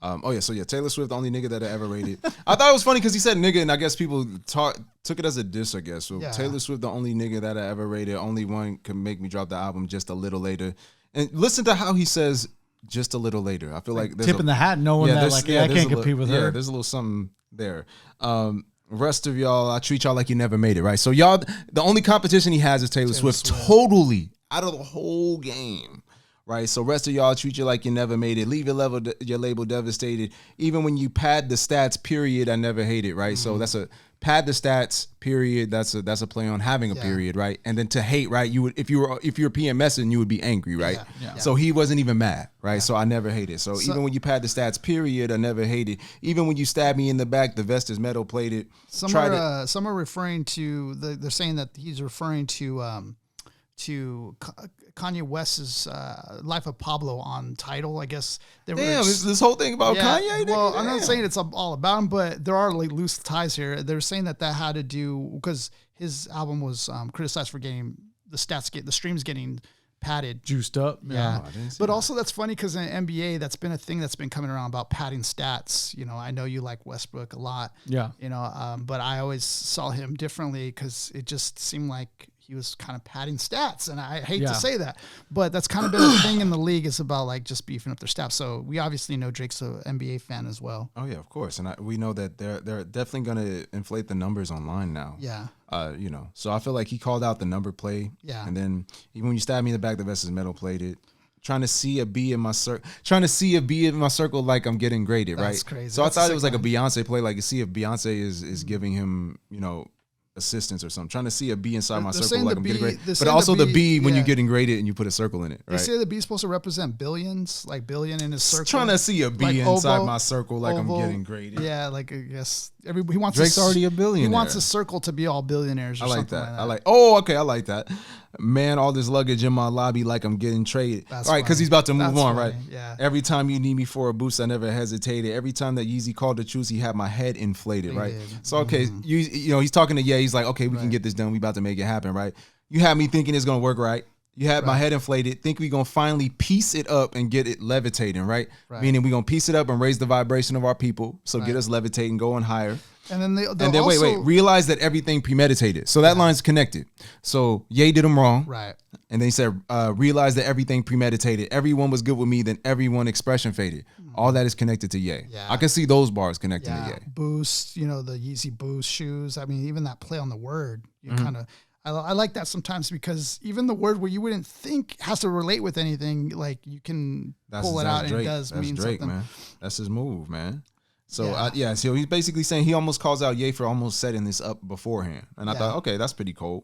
Speaker 2: Taylor Swift, the only nigga that I ever rated. I thought it was funny because he said nigga, and I guess people took it as a diss, I guess. So Taylor Swift, the only nigga that I ever rated, only one could make me drop the album just a little later. And listen to how he says just a little later. I feel like there's
Speaker 3: tipping the hat, knowing that like I can't compete with her.
Speaker 2: Yeah, there's a little something there. Rest of y'all, I treat y'all like you never made it, right? So y'all, the only competition he has is Taylor Swift. Totally out of the whole game. Right, so rest of y'all treat you like you never made it. Leave your label devastated. Even when you pad the stats, period, I never hate it. Right, so that's a pad the stats, period. That's a play on having a period, right? And then to hate, right? You would if you're PMSing, you would be angry, right? Yeah. So he wasn't even mad, right? So I never hated. So even when you pad the stats, period, I never hated. Even when you stab me in the back, the vest is metal plated.
Speaker 1: Some are referring to they're saying that he's referring to Kanye West's Life of Pablo on Tidal. I guess
Speaker 2: this whole thing about Kanye.
Speaker 1: Well, I'm not saying it's all about him, but there are like loose ties here. They're saying that had to do because his album was criticized for getting the streams getting padded,
Speaker 3: juiced up.
Speaker 1: Yeah, but also that's funny because in NBA, that's been a thing that's been coming around about padding stats. I know you like Westbrook a lot.
Speaker 3: Yeah,
Speaker 1: but I always saw him differently because it just seemed like he was kind of padding stats, and I hate to say that, but that's kind of been a thing in the league. Is about like just beefing up their stats. So we obviously know Drake's an NBA fan as well.
Speaker 2: Oh yeah, of course, and we know that they're definitely going to inflate the numbers online now.
Speaker 1: Yeah.
Speaker 2: So I feel like he called out the number play.
Speaker 1: Yeah.
Speaker 2: And then even when you stab me in the back, the vest is metal plated. Trying to see a B in my circle, like I'm getting graded, right?
Speaker 1: That's crazy.
Speaker 2: So I thought it was like a Beyonce play, like you see if Beyonce is giving him, assistance or something. Trying to see a B inside my circle, like I'm getting graded. But also the B when you're getting graded and you put a circle in it, right?
Speaker 1: They say the B is supposed to represent billions, like billion in his circle.
Speaker 2: Trying to see a B
Speaker 1: like
Speaker 2: inside my circle, like I'm getting graded.
Speaker 1: Yeah, like I guess he wants
Speaker 2: Drake's already a billionaire.
Speaker 1: He wants a circle to be all billionaires. Or
Speaker 2: I like
Speaker 1: something
Speaker 2: that.
Speaker 1: Like that.
Speaker 2: I like that. Man, all this luggage in my lobby, like I'm getting traded.
Speaker 1: That's
Speaker 2: all right, because he's about to move on, right?
Speaker 1: Yeah.
Speaker 2: Every time you need me for a boost, I never hesitated. Every time that Yeezy called the truth, he had my head inflated, right? So okay, he's talking to He's like, okay, we can get this done. We about to make it happen, right? You had me thinking it's gonna work, right? You had my head inflated. Think we gonna finally piece it up and get it levitating, right? Meaning we gonna piece it up and raise the vibration of our people. So get us levitating, going higher.
Speaker 1: And then
Speaker 2: wait. Realize that everything premeditated. So that line's connected. So Ye did him wrong.
Speaker 1: Right.
Speaker 2: And then he said, realize that everything premeditated. Everyone was good with me, then everyone expression faded. All that is connected to Ye.
Speaker 1: Yeah.
Speaker 2: I can see those bars connecting to Ye.
Speaker 1: Boost, the Yeezy Boost shoes. I mean, even that play on the word, you kind of. I like that sometimes because even the word where you wouldn't think has to relate with anything, like you can pull it out and it does mean
Speaker 2: Drake,
Speaker 1: something.
Speaker 2: Man. That's his move, man. So so he's basically saying he almost calls out Ye for almost setting this up beforehand. And I thought, okay, that's pretty cold.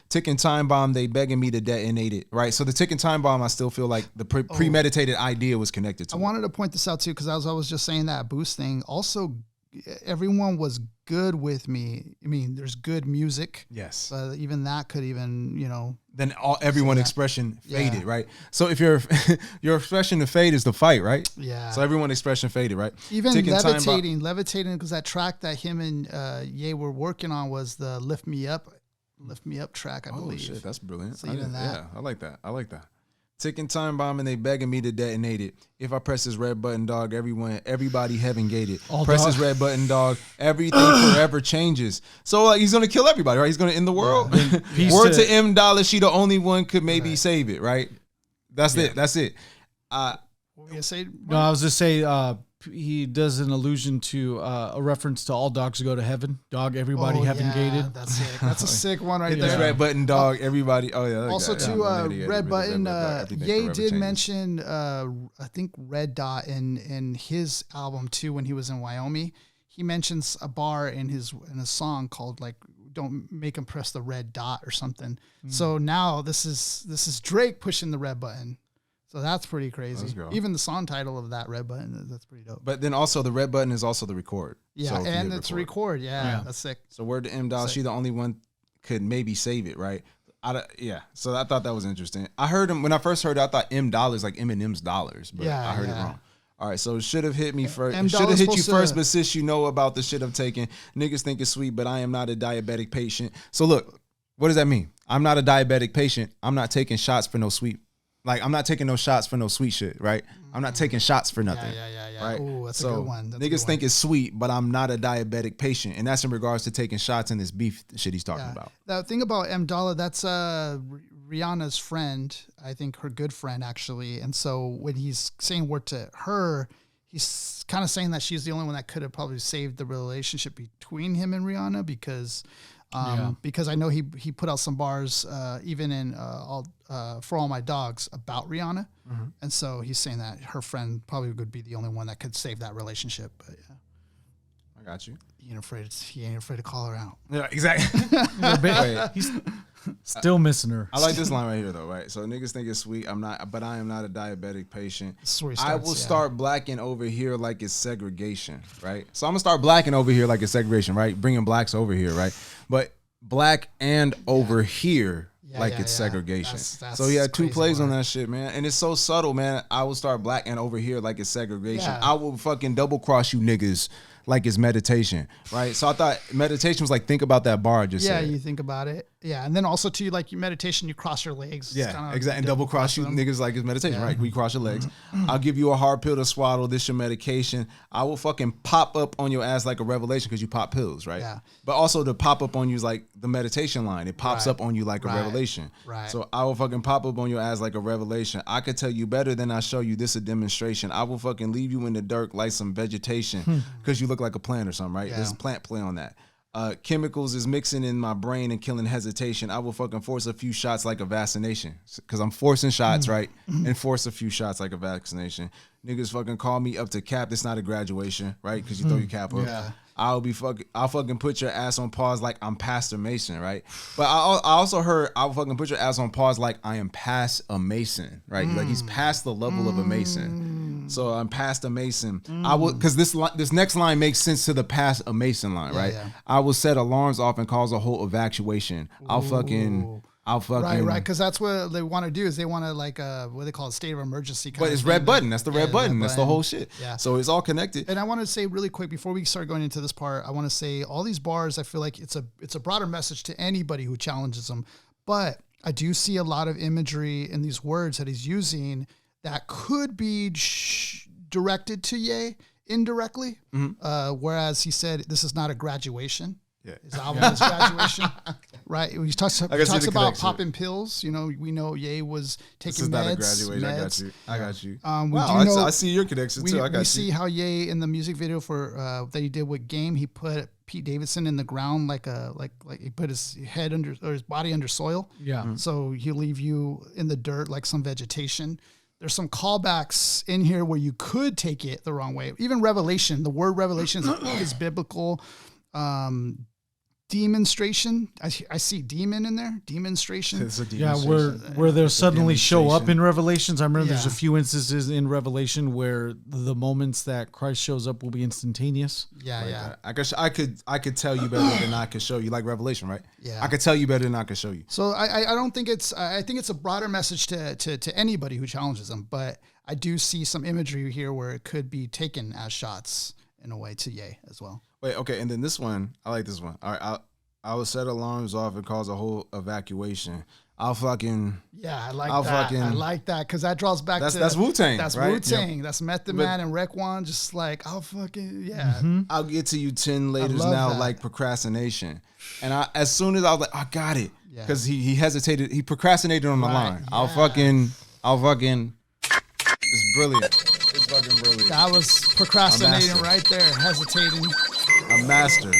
Speaker 2: Ticking time bomb, they begging me to detonate it, right? So the ticking time bomb, I still feel like the premeditated idea was connected to.
Speaker 1: I wanted to point this out too, because I was just saying that boost thing. Also, everyone was good with me. I mean, there's good music.
Speaker 2: Yes.
Speaker 1: Even that could even,
Speaker 2: then everyone expression faded, right? So if your expression to fade is the fight, right?
Speaker 1: Yeah.
Speaker 2: So everyone expression faded, right?
Speaker 1: Even levitating, because that track that him and Ye were working on was the Lift Me Up track, I believe.
Speaker 2: Oh shit, that's brilliant.
Speaker 1: So even that.
Speaker 2: Yeah, I like that. Ticking time bomb and they begging me to detonate it. If I press this red button, dog, everybody heaven gated. Press this red button, dog, everything forever changes. So like he's gonna kill everybody, right? He's gonna end the world. Yeah. Word to M Dollar, she the only one could maybe save it, right? That's it.
Speaker 1: What were you gonna say?
Speaker 3: No, I was just say he does an allusion to a reference to all dogs go to heaven. Dog, everybody heaven gated.
Speaker 1: That's sick. That's a sick one right
Speaker 2: Hit
Speaker 1: there.
Speaker 2: this red button, dog, everybody. Oh yeah.
Speaker 1: Also red button. Ye did mention I think Red Dot in his album too when he was in Wyoming. He mentions a bar in a song called like "Don't Make Him Press the Red Dot" or something. So now this is Drake pushing the red button. So that's pretty crazy. Even the song title of that red button, that's pretty dope.
Speaker 2: But then also the red button is also the record.
Speaker 1: Yeah, so and it's record. Yeah, that's sick.
Speaker 2: So word to M Doll, she the only one could maybe save it, right? So I thought that was interesting. I heard him when I first heard it, I thought M dollars like Eminem's dollars, but I heard it wrong. All right, so it should have hit me first. Should have hit you first, but since you know about the shit I'm taking, niggas think it's sweet, but I am not a diabetic patient. So look, what does that mean? I'm not a diabetic patient. I'm not taking shots for no sweet. Like, I'm not taking no shots for no sweet shit, right? I'm not taking shots for nothing.
Speaker 1: Yeah.
Speaker 2: Right?
Speaker 1: Ooh, that's a good one.
Speaker 2: Niggas think it's sweet, but I'm not a diabetic patient. And that's in regards to taking shots in this beef shit he's talking about.
Speaker 1: The thing about M Dollar, that's Rihanna's friend, I think her good friend, actually. And so when he's saying word to her, he's kind of saying that she's the only one that could have probably saved the relationship between him and Rihanna because I know he put out some bars even in For All My Dogs about Rihanna, and so he's saying that her friend probably would be the only one that could save that relationship. But yeah,
Speaker 2: I got you.
Speaker 1: He ain't afraid to call her out.
Speaker 2: Yeah, exactly.
Speaker 3: He's still missing her.
Speaker 2: I like this line right here though, right? So niggas think it's sweet. but I am not a diabetic patient. I will start blacking over here like it's segregation, right? So I'm gonna start blacking over here like it's segregation, right? Bringing blacks over here, right? But black and over here like it's segregation. That's so he had two plays on that shit, man. And it's so subtle, man. I will start black and over here like it's segregation. Yeah. I will fucking double cross you niggas like it's meditation, right? So I thought meditation was like, think about that bar I just said.
Speaker 1: Yeah, you think about it. Yeah, and then also too, like your meditation, you cross your legs.
Speaker 2: Yeah, exactly. And double cross you niggas like it's meditation, right? We cross your legs. I'll give you a hard pill to swallow. This your medication. I will fucking pop up on your ass like a revelation because you pop pills, right? Yeah. But also to pop up on you is like the meditation line. It pops up on you like a revelation. Right. So I will fucking pop up on your ass like a revelation. I could tell you better than I show you. This a demonstration. I will fucking leave you in the dirt like some vegetation because you look like a plant or something, right? Yeah. There's a plant play on that. Chemicals is mixing in my brain and killing hesitation. I will fucking force a few shots like a vaccination because I'm forcing shots, right? And force a few shots like a vaccination. Niggas fucking call me up to cap. It's not a graduation, right? Because you throw your cap up. Yeah. I'll fucking put your ass on pause like I'm Pastor Mason, right? But I also heard I'll fucking put your ass on pause like I am past a Mason, right? Like he's past the level of a Mason. So I'm past a Mason. I will, because this next line makes sense to the past a Mason line, right? Yeah. I will set alarms off and cause a whole evacuation. I'll fucking
Speaker 1: right, because that's what they want to do is they want to like what they call a state of emergency.
Speaker 2: But it's red button. That's the red button. That's the whole shit. Yeah. So it's all connected.
Speaker 1: And I want to say really quick before we start going into this part, I want to say all these bars. I feel like it's a broader message to anybody who challenges them. But I do see a lot of imagery in these words that he's using that could be directed to Ye indirectly. Whereas he said this is not a graduation. Yeah. His album is graduation. Right. He talks about popping pills. You know, we know Ye was taking meds. This is not a graduation.
Speaker 2: I got you. I see your connection too.
Speaker 1: We see how Ye in the music video for that he did with Game, he put Pete Davidson in the ground like he put his head under or his body under soil. Yeah. So he'll leave you in the dirt like some vegetation. there's some callbacks in here where you could take it the wrong way. Even Revelation, the word revelation is biblical. Demonstration. I see demon in there. Demonstration.
Speaker 3: Yeah, where they'll suddenly show up in Revelations. I remember there's a few instances in Revelation where the moments that Christ shows up will be instantaneous.
Speaker 1: Yeah,
Speaker 2: like
Speaker 1: yeah.
Speaker 2: I could tell you better than I could show you, like Revelation, right?
Speaker 1: Yeah.
Speaker 2: I could tell you better than I could show you.
Speaker 1: So I don't think I think it's a broader message to anybody who challenges them, but I do see some imagery here where it could be taken as shots in a way to Ye as well.
Speaker 2: Wait, okay, and then this one, I like this one. All right, I will set alarms off and cause a whole evacuation. I like that. I like that because that draws back to that's Wu-Tang.
Speaker 1: That's
Speaker 2: right?
Speaker 1: Wu-Tang. Yep. That's Method Man and Rec One. Just like
Speaker 2: I'll get to you 10 laters now, that. Like procrastination. And as soon as I was like, I got it, because he hesitated, he procrastinated on the line. Yeah. I'll fucking. It's brilliant. It's fucking brilliant.
Speaker 1: That was procrastinating right there, hesitating.
Speaker 2: A master.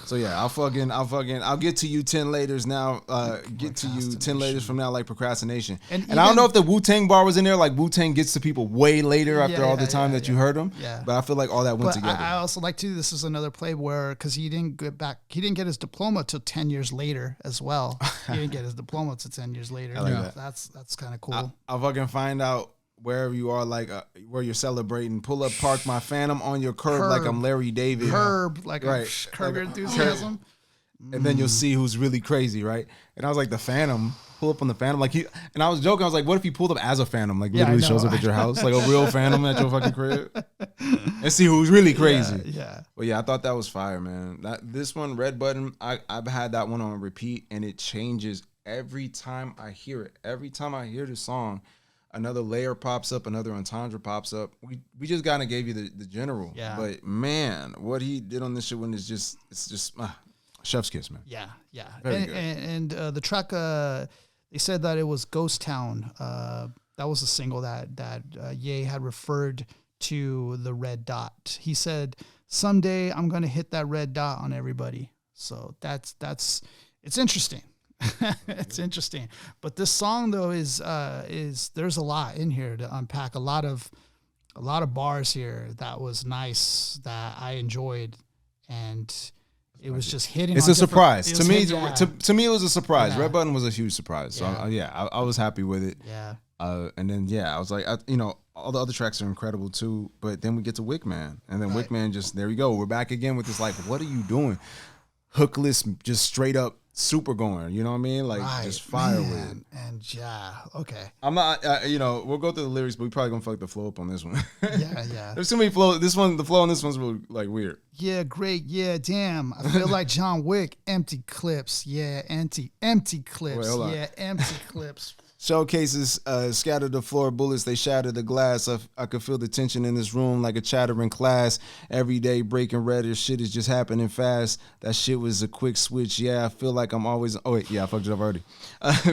Speaker 2: So yeah, I'll get to you 10 laters now. Get to you 10 laters from now, like procrastination. And I don't know if the Wu-Tang bar was in there. Like Wu-Tang gets to people way later after all the time that you heard them. Yeah. But I feel like all that went together.
Speaker 1: I also like to. This is another play where because he didn't get his diploma till 10 years later as well. He didn't get his diploma till 10 years later.
Speaker 2: I like that.
Speaker 1: That's kind of cool.
Speaker 2: I'll fucking find out. Wherever you are, like where you're celebrating, pull up, park my Phantom on your curb like I'm Larry David.
Speaker 1: Curb Your Enthusiasm.
Speaker 2: And then you'll see who's really crazy, right? And I was like, the Phantom, pull up on the Phantom. And I was joking, I was like, what if he pulled up as a Phantom? Like literally shows up at your house, like a real Phantom at your fucking crib. And see who's really crazy.
Speaker 1: Yeah.
Speaker 2: But yeah, I thought that was fire, man. This one, Red Button, I've had that one on repeat and it changes every time I hear it. Every time I hear the song, another layer pops up, another entendre pops up. We just kind of gave you the general. Yeah. But man, what he did on this shit when it's just chef's kiss, man.
Speaker 1: Yeah, yeah.
Speaker 2: Very good.
Speaker 1: And the track, they said that it was Ghost Town. That was a single that Ye had referred to the red dot. He said, someday I'm going to hit that red dot on everybody. So it's interesting. It's interesting, but this song though is there's a lot in here to unpack. A lot of bars here that was nice that I enjoyed, and it was just hitting.
Speaker 2: It's a surprise to me. To me, it was a surprise. Yeah. Red Button was a huge surprise. So I was happy with it.
Speaker 1: Yeah.
Speaker 2: And then I was like, all the other tracks are incredible too. But then we get to Wickman, and then Wickman just there we go. We're back again with this like, what are you doing? Hookless, just straight up. Super going, you know what I mean? Like just fire with it.
Speaker 1: And okay.
Speaker 2: I'm not, we'll go through the lyrics, but we probably gonna fuck the flow up on this one.
Speaker 1: Yeah.
Speaker 2: There's too many flow. The flow on this one's like weird.
Speaker 1: Yeah, great. Yeah, damn. I feel like John Wick. Empty clips. Yeah, empty clips. Wait, empty clips.
Speaker 2: Showcases scatter the floor, bullets, they shatter the glass. I could feel the tension in this room like a chattering class. Every day breaking red, this shit is just happening fast. That shit was a quick switch. Yeah, I feel like I'm always... Oh, wait, I fucked it up already.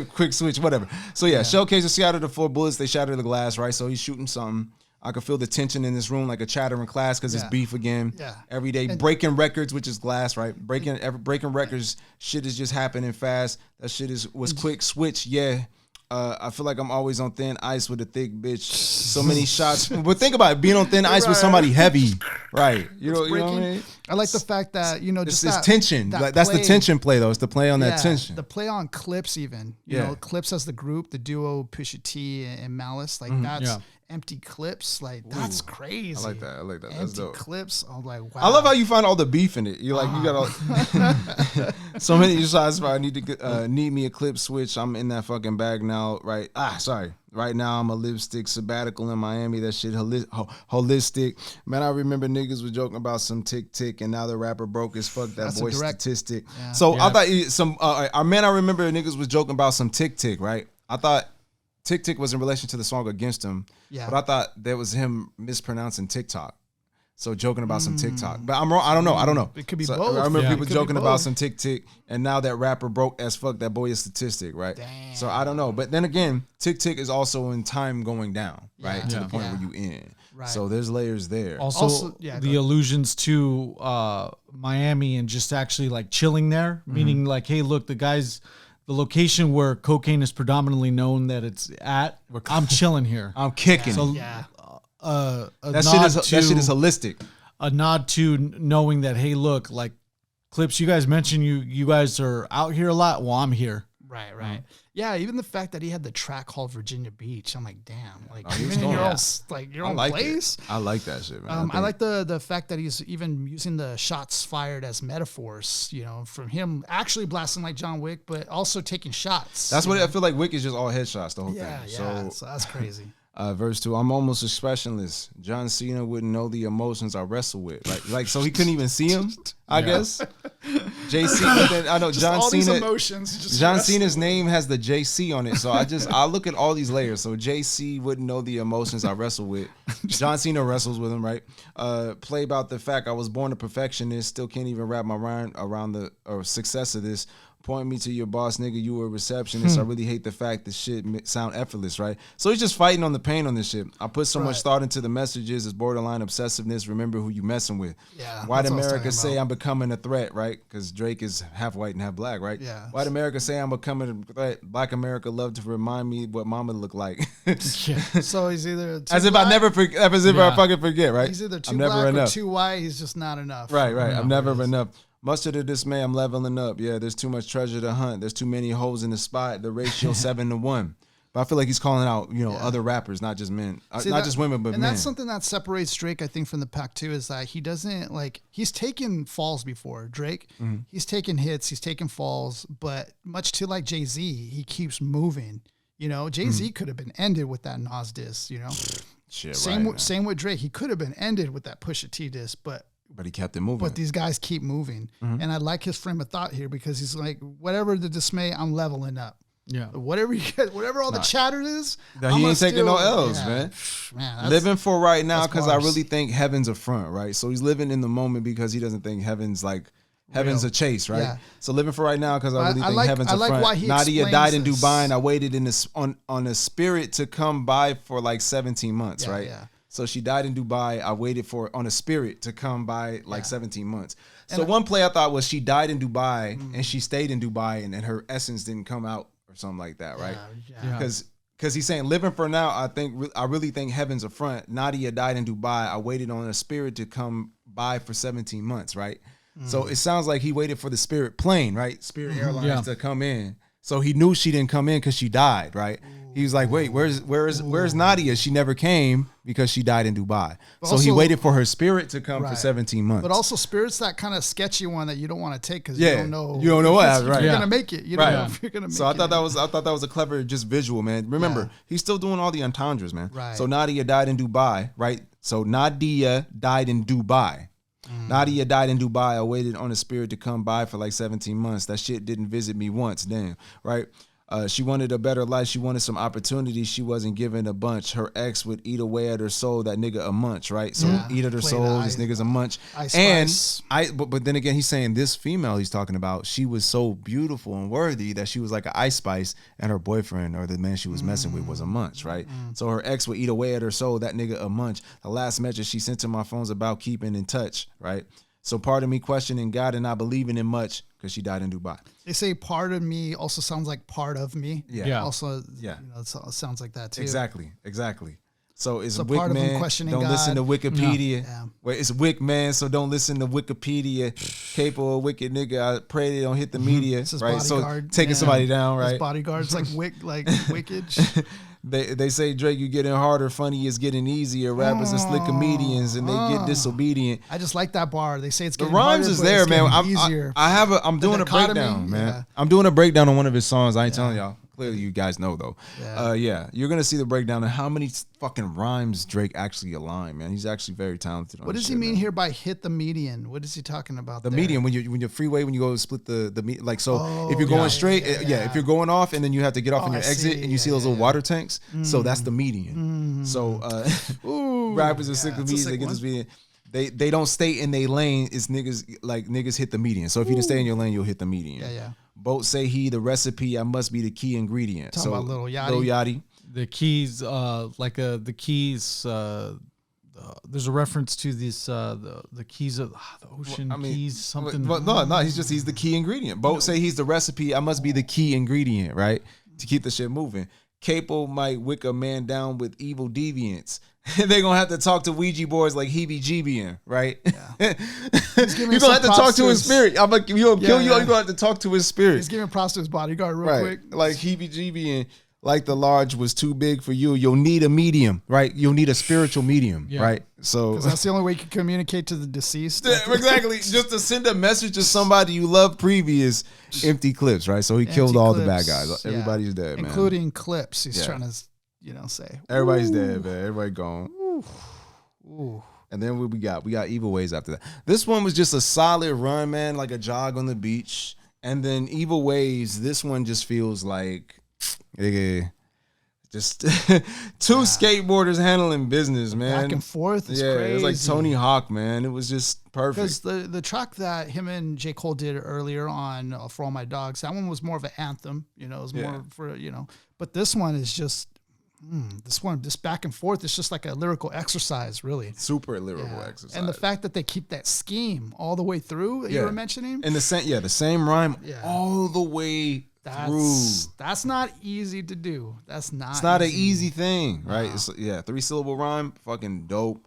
Speaker 2: Quick switch, whatever. So, showcases scatter the floor, bullets, they shatter the glass, right? So he's shooting something. I could feel the tension in this room like a chattering class because it's beef again. Yeah. Every day breaking records, which is glass, right? Breaking records, shit is just happening fast. That shit was quick switch, yeah. I feel like I'm always on thin ice with a thick bitch. So many shots. But think about it, being on thin ice with somebody heavy. Right. You know what I mean?
Speaker 1: I like the fact that, just
Speaker 2: it's tension. That's the tension play, though. It's the play on that tension.
Speaker 1: The play on Clips even. You know, Clips as the group, the duo Pusha T and Malice. Like, that's empty clips. Like, that's crazy.
Speaker 2: I like that. That's dope.
Speaker 1: Clips. I'm like, wow.
Speaker 2: I love how you find all the beef in it. You're like, you got all so many shots where I need me a clip switch. I'm in that fucking bag now, right? Right now I'm a lipstick sabbatical in Miami. That shit holistic. Man, I remember niggas was joking about some tick, and now the rapper broke as fuck. That's boy statistic. Yeah. So I thought I remember niggas was joking about some tick, right? I thought tick was in relation to the song Against Him. Yeah. But I thought that was him mispronouncing TikTok. So joking about some TikTok. But I'm wrong. I don't know.
Speaker 1: It could be both.
Speaker 2: I remember people joking about some tick, and now that rapper broke as fuck, that boy is statistic, right? Damn. So I don't know. But then again, tick is also in time going down, right? To the point where you end. Right. So there's layers there.
Speaker 3: Also the allusions to Miami and just actually like chilling there, meaning like, hey, look, the the location where cocaine is predominantly known that it's at. I'm chilling here.
Speaker 2: I'm kicking.
Speaker 3: So,
Speaker 1: Yeah.
Speaker 2: That shit is holistic.
Speaker 3: A nod to knowing that, hey, look, like Clips, you guys mentioned you guys are out here a lot. Well, I'm here.
Speaker 1: Right. Yeah, even the fact that he had the track called Virginia Beach, I'm like, damn, like
Speaker 2: he was
Speaker 1: even in
Speaker 2: going
Speaker 1: your own,
Speaker 2: off.
Speaker 1: like your own place.
Speaker 2: I like that shit, man.
Speaker 1: I like the fact that he's even using the shots fired as metaphors, you know, from him actually blasting like John Wick, but also taking shots.
Speaker 2: That's what I feel like. Wick is just all headshots the whole thing.
Speaker 1: Yeah. So that's crazy.
Speaker 2: Verse 2, I'm almost expressionless. John Cena wouldn't know the emotions I wrestle with. Like so he couldn't even see him, I guess. JC, but then I know
Speaker 1: Just
Speaker 2: John
Speaker 1: all
Speaker 2: Cena.
Speaker 1: these emotions. Just
Speaker 2: John Cena's name has the JC on it, so I look at all these layers. So JC wouldn't know the emotions I wrestle with. John Cena wrestles with him, right? Play about the fact I was born a perfectionist, still can't even wrap my mind around the success of this. Point me to your boss, nigga. You were a receptionist. I really hate the fact that shit sound effortless, right? So he's just fighting on the pain on this shit. I put so much thought into the messages. It's borderline obsessiveness. Remember who you messing with.
Speaker 1: Yeah.
Speaker 2: White
Speaker 1: that's what I was
Speaker 2: America
Speaker 1: talking
Speaker 2: say
Speaker 1: about.
Speaker 2: I'm becoming a threat, right? Because Drake is half white and half black, right?
Speaker 1: Yeah.
Speaker 2: White America say I'm becoming a threat. Black America love to remind me what mama look like.
Speaker 1: So he's either
Speaker 2: As if I never forget. As if I fucking forget, right?
Speaker 1: He's either too
Speaker 2: I'm never
Speaker 1: black or
Speaker 2: enough.
Speaker 1: too white. He's just not enough.
Speaker 2: Right. I'm never enough. Much to the dismay, I'm leveling up. Yeah, there's too much treasure to hunt. There's too many holes in the spot. The ratio 7-1. But I feel like he's calling out, other rappers, not just men, not just women, but
Speaker 1: and
Speaker 2: men.
Speaker 1: that's something that separates Drake, I think, from the pack too, is that he doesn't he's taken falls before. Drake, he's taken hits, he's taken falls, but much to like Jay-Z, he keeps moving. You know, Jay-Z could have been ended with that Nas diss. You know,
Speaker 2: Shit,
Speaker 1: same with Drake, he could have been ended with that Pusha T diss, but
Speaker 2: he kept it moving.
Speaker 1: But these guys keep moving. And I like his frame of thought here because he's like, whatever the dismay, I'm leveling up.
Speaker 3: Yeah.
Speaker 1: Whatever all the chatter is,
Speaker 2: he ain't taking no L's, man.
Speaker 1: Man,
Speaker 2: Living for right now because I
Speaker 1: bars.
Speaker 2: really think heaven's a front, right? So he's living in the moment because he doesn't think heaven's a chase, right?
Speaker 1: Yeah.
Speaker 2: So living for right now because I really think
Speaker 1: like-
Speaker 2: heaven's
Speaker 1: I
Speaker 2: a
Speaker 1: like
Speaker 2: front.
Speaker 1: why he
Speaker 2: Nadia
Speaker 1: explains
Speaker 2: died in
Speaker 1: this.
Speaker 2: Dubai and I waited on a spirit to come by for like 17 months,
Speaker 1: Yeah,
Speaker 2: right?
Speaker 1: yeah.
Speaker 2: So she died in Dubai. I waited on a spirit to come by like 17 months. So one play I thought was she died in Dubai and she stayed in Dubai and her essence didn't come out or something like that, right?
Speaker 1: Yeah.
Speaker 2: Because he's saying living for now, I really think heaven's a front. Nadia died in Dubai. I waited on a spirit to come by for 17 months, right? So it sounds like he waited for the Spirit plane, right? Spirit Airlines to come in. So he knew she didn't come in because she died, right? He was like, wait, where's Nadia? She never came because she died in Dubai. So he
Speaker 1: also-
Speaker 2: waited for her spirit to come for
Speaker 1: Right.
Speaker 2: 17 months.
Speaker 1: But also, Spirit's that kind of sketchy one that you don't want to take because you don't know.
Speaker 2: You don't know what
Speaker 1: if
Speaker 2: happened, right?
Speaker 1: You're
Speaker 3: Yeah.
Speaker 1: gonna make it. You don't know if you're gonna make it.
Speaker 2: So I thought that was a clever just visual, man. Remember, he's still doing all the entendres, man.
Speaker 1: Right.
Speaker 2: So Nadia died in Dubai, right? So Nadia died in Dubai. Nadia died in Dubai. I waited on a spirit to come by for like 17 months. That shit didn't visit me once. Damn, right? She wanted a better life. She wanted some opportunities. She wasn't given a bunch. Her ex would eat away at her soul. That nigga a munch, right? So eat at her
Speaker 1: Play
Speaker 2: soul.
Speaker 1: the
Speaker 2: This nigga's a munch.
Speaker 1: Ice
Speaker 2: And
Speaker 1: Spice.
Speaker 2: but then again, he's saying this female he's talking about, she was so beautiful and worthy that she was like an Ice Spice, and her boyfriend or the man she was messing with was a munch, right? So her ex would eat away at her soul. That nigga a munch. The last message she sent to my phone's about keeping in touch, right? So part of me questioning God and not believing in much because she died in Dubai.
Speaker 1: They say part of me also sounds like part of me.
Speaker 3: Yeah.
Speaker 1: Also,
Speaker 2: Yeah.
Speaker 1: it sounds like that too.
Speaker 2: Exactly. So it's
Speaker 1: So
Speaker 2: Wick
Speaker 1: part of him
Speaker 2: man.
Speaker 1: questioning
Speaker 2: Don't
Speaker 1: God.
Speaker 2: listen to Wikipedia.
Speaker 1: Yeah.
Speaker 2: Wait, it's Wick man, so don't listen to Wikipedia. Capable of wicked nigga. I pray they don't hit the media.
Speaker 1: It's his
Speaker 2: Right. So
Speaker 1: bodyguard.
Speaker 2: taking
Speaker 1: Yeah.
Speaker 2: somebody down,
Speaker 1: His
Speaker 2: right?
Speaker 1: bodyguard's like wicked.
Speaker 2: They say Drake, you getting harder, funny is getting easier. Rappers are slick comedians and they get disobedient.
Speaker 1: I just like that bar. They say it's
Speaker 2: The
Speaker 1: getting
Speaker 2: rhymes
Speaker 1: harder,
Speaker 2: is
Speaker 1: but
Speaker 2: there,
Speaker 1: it's
Speaker 2: man.
Speaker 1: getting easier.
Speaker 2: I'm doing a
Speaker 1: dichotomy,
Speaker 2: breakdown, man.
Speaker 1: yeah.
Speaker 2: I'm doing a breakdown on one of his songs. I ain't telling y'all. Clearly, you guys know though.
Speaker 1: Yeah.
Speaker 2: You're gonna see the breakdown of how many fucking rhymes Drake actually align, man. He's actually very talented. On
Speaker 1: What
Speaker 2: this
Speaker 1: does he
Speaker 2: shit,
Speaker 1: mean
Speaker 2: man.
Speaker 1: here by hit the median? What is he talking about?
Speaker 2: The
Speaker 1: there?
Speaker 2: median when you're freeway when you go split like so
Speaker 1: Oh,
Speaker 2: if you're going
Speaker 1: yeah,
Speaker 2: straight
Speaker 1: yeah.
Speaker 2: if you're going off and then you have to get off on
Speaker 1: I
Speaker 2: your exit
Speaker 1: see.
Speaker 2: and you see those little water tanks, so that's the median. So rappers are sick of
Speaker 1: that's a
Speaker 2: me.
Speaker 1: sick
Speaker 2: They get
Speaker 1: one.
Speaker 2: this median. They don't stay in their lane. It's niggas hit the median. So if you didn't stay in your lane, you'll hit the median.
Speaker 1: Yeah.
Speaker 2: Both say he the recipe. I must be the key ingredient.
Speaker 1: Talking
Speaker 2: so
Speaker 1: about Lil Yachty.
Speaker 2: Lil Yachty.
Speaker 3: The keys, the keys, there's a reference to this the keys of the ocean keys something.
Speaker 2: But no, he's the key ingredient. Both say he's the recipe. I must be the key ingredient, right, to keep the shit moving. Capo might wick a man down with evil deviants. They're gonna have to talk to Ouija boards like heebie-jeebian, right? Yeah. You're gonna have to talk to his spirit. I'm like, you gonna kill you, or you're gonna have to talk to his spirit.
Speaker 1: He's giving props to his bodyguard real quick.
Speaker 2: Like heebie-jeebian, like the large was too big for you. You'll need a medium, right? You'll need a spiritual medium, right? So
Speaker 1: that's the only way you can communicate to the deceased.
Speaker 2: Exactly. Just to send a message to somebody you loved previous. Empty clips, right? So he killed all the bad guys. Everybody's dead, man.
Speaker 1: Including clips. He's trying to, say.
Speaker 2: Everybody's dead, man. Everybody gone. Ooh. And then what we got? We got Evil Ways after that. This one was just a solid run, man, like a jog on the beach. And then Evil Ways, this one just feels like just two skateboarders handling business, man.
Speaker 1: Back and forth is crazy.
Speaker 2: It was like Tony Hawk, man. It was just perfect.
Speaker 1: Because the track that him and J. Cole did earlier on For All My Dogs, that one was more of an anthem, it was more for, but this one is just, this back and forth is just like a lyrical exercise, really.
Speaker 2: Super lyrical exercise.
Speaker 1: And the fact that they keep that scheme all the way through that you were mentioning.
Speaker 2: And the same rime all the way through.
Speaker 1: That's not easy to do. It's
Speaker 2: not an easy thing, right? It's 3-syllable rhyme, fucking dope.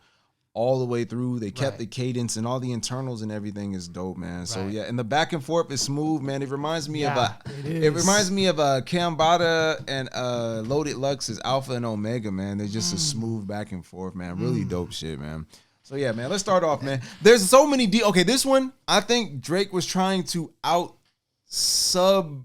Speaker 2: All the way through. They kept the cadence and all the internals and everything is dope, man. So and the back and forth is smooth, man. It reminds me of Cambada and Loaded Lux's Alpha and Omega, man. They're just a smooth back and forth, man. Really dope shit, man. So yeah, man, let's start off, man. There's so many okay, this one, I think Drake was trying to out subconscious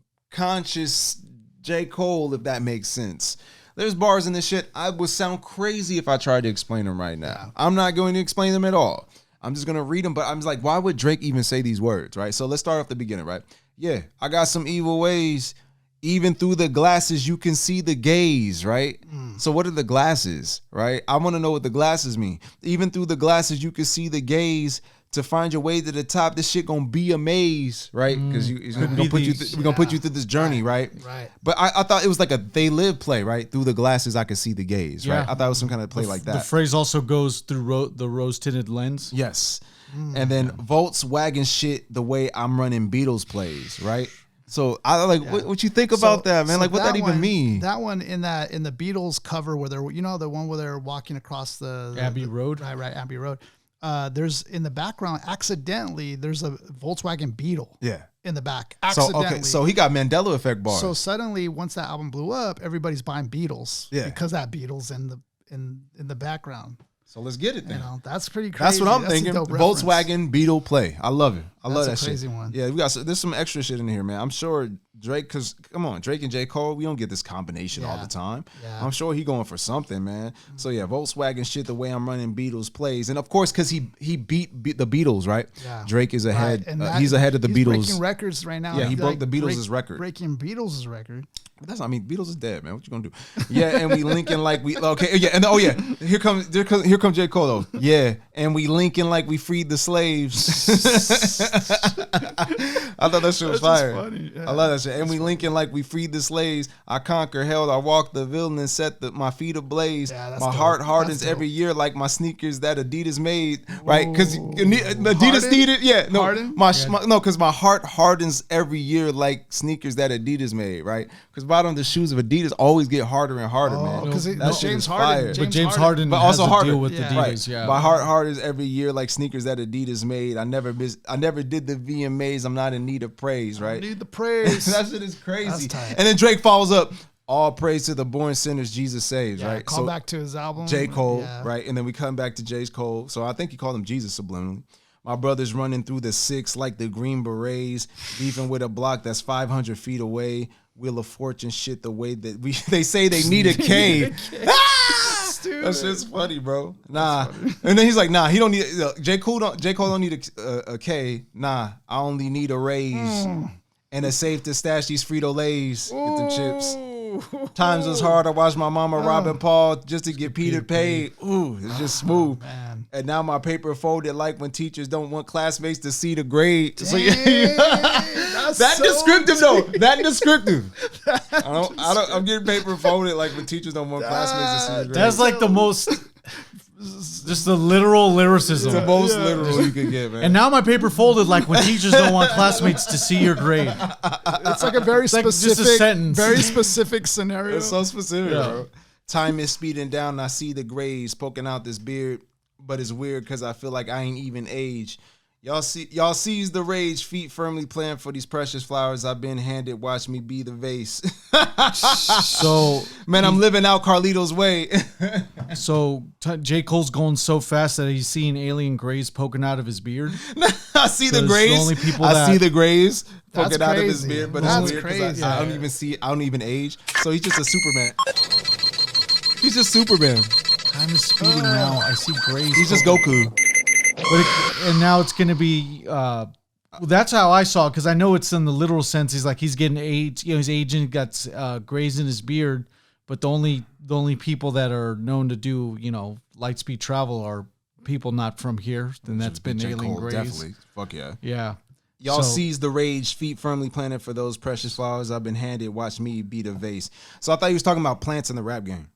Speaker 2: J. Cole, if that makes sense. There's bars in this shit. I would sound crazy if I tried to explain them right now. I'm not going to explain them at all. I'm just going to read them, but I'm just like, why would Drake even say these words, right? So let's start off the beginning, right? Yeah, I got some evil ways. Even through the glasses, you can see the gaze, right? So what are the glasses, right? I want to know what the glasses mean. Even through the glasses, you can see the gaze. To find your way to the top, this shit gonna be a maze, right? Because we're gonna put you through this journey, right?
Speaker 1: Right.
Speaker 2: But I thought it was like a They Live play, right? Through the glasses, I could see the gaze, right? I thought it was some kind of play like that.
Speaker 3: The phrase also goes through the rose-tinted lens.
Speaker 2: Yes. And then Volkswagen shit the way I'm running Beatles plays, right? So I like what you think about that, man? Like what that even mean?
Speaker 1: That one in the Beatles cover where they're the one where they're walking across the
Speaker 3: Abbey Road,
Speaker 1: right, Abbey Road. There's in the background accidentally there's a Volkswagen Beetle in the back accidentally.
Speaker 2: So he got Mandela effect bars.
Speaker 1: So suddenly once that album blew up, everybody's buying Beatles because that Beetle's in the background.
Speaker 2: So let's get it then.
Speaker 1: That's pretty crazy.
Speaker 2: That's what I'm thinking. Volkswagen Beetle play. I love it. I love that
Speaker 1: crazy
Speaker 2: shit.
Speaker 1: One.
Speaker 2: Yeah, there's some extra shit in here, man. I'm sure Drake, because come on, Drake and J. Cole, we don't get this combination all the time. Yeah. I'm sure he going for something, man. So yeah, Volkswagen shit the way I'm running Beatles plays, and of course because he beat the Beatles, right? Yeah. Drake is ahead. He's ahead of the Beatles.
Speaker 1: Breaking records right now.
Speaker 2: Yeah, he broke the Beatles' record.
Speaker 1: Breaking Beatles' record.
Speaker 2: Beatles is dead, man. What you gonna do? Yeah, and we linking like we here comes J. Cole though. Yeah, and we linking like we freed the slaves. I thought that shit was fire. Funny, yeah. I love that shit. And we linking like we freed the slaves. I conquer hell. I walk the villain and set my feet ablaze. Yeah, my heart hardens every year like my sneakers that Adidas made. Right? Because Adidas needed. Yeah, no, because my heart hardens every year like sneakers that Adidas made. Right? Because bottom the shoes of Adidas always get harder and harder, man.
Speaker 1: Because
Speaker 3: James Harden,
Speaker 2: but also
Speaker 3: has to
Speaker 2: harder.
Speaker 3: Deal with Adidas.
Speaker 2: Right.
Speaker 3: Yeah,
Speaker 2: my heart hardens every year like sneakers that Adidas made. I never did the VMAs. I'm not in need of praise, right?
Speaker 1: I need the praise.
Speaker 2: That shit is crazy. And then Drake follows up, all praise to the born sinners Jesus saves, right?
Speaker 1: Call back to his album.
Speaker 2: J. Cole, right? And then we come back to J. Cole. So I think he called him Jesus subliminally. My brother's running through the 6 like the Green Berets, beefing with a block that's 500 feet away. Wheel of Fortune shit the way that they say they need a K. That shit's funny, bro. Nah. And then he's like, nah, he don't need J. Cole don't need a K. Nah, I only need a raise. And a safe to stash these Frito-Lays. Get the chips. Times was hard. I watched my mama robbing Paul just to get Peter paid. Ooh, it's just smooth. Man. And now my paper folded like when teachers don't want classmates to see the grade. So that descriptive though. That descriptive. I'm getting paper folded like when teachers don't want classmates to see the grade.
Speaker 3: That's like the most Just the literal lyricism.
Speaker 2: The most literal you could get, man.
Speaker 3: And now my paper folded like when teachers don't want classmates to see your grade.
Speaker 1: It's like a very specific,
Speaker 3: just a sentence.
Speaker 1: very specific scenario.
Speaker 2: It's so specific, bro. Time is speeding down. I see the grays poking out this beard, but it's weird because I feel like I ain't even age. Y'all seize the rage, feet firmly planted for these precious flowers I've been handed. Watch me be the vase.
Speaker 3: So,
Speaker 2: man, I'm living out Carlito's way.
Speaker 3: So J. Cole's going so fast that he's seeing alien grays poking out of his beard.
Speaker 2: I see the grays. I see the grays poking out of his beard, but it's weird because I don't even see. I don't even age. So he's just a Superman. He's just Superman.
Speaker 3: Time is speeding now. I see grays.
Speaker 2: He's just Goku.
Speaker 3: And now it's going to be. That's how I saw it, because I know it's in the literal sense. He's getting age. He's aging. Got grays in his beard. But the only people that are known to do light speed travel are people not from here. Then that's been alien grays.
Speaker 2: Definitely. Fuck yeah.
Speaker 3: Yeah.
Speaker 2: Y'all seize the rage, feet firmly planted for those precious flowers I've been handed. Watch me be the vase. So I thought he was talking about plants in the rap game.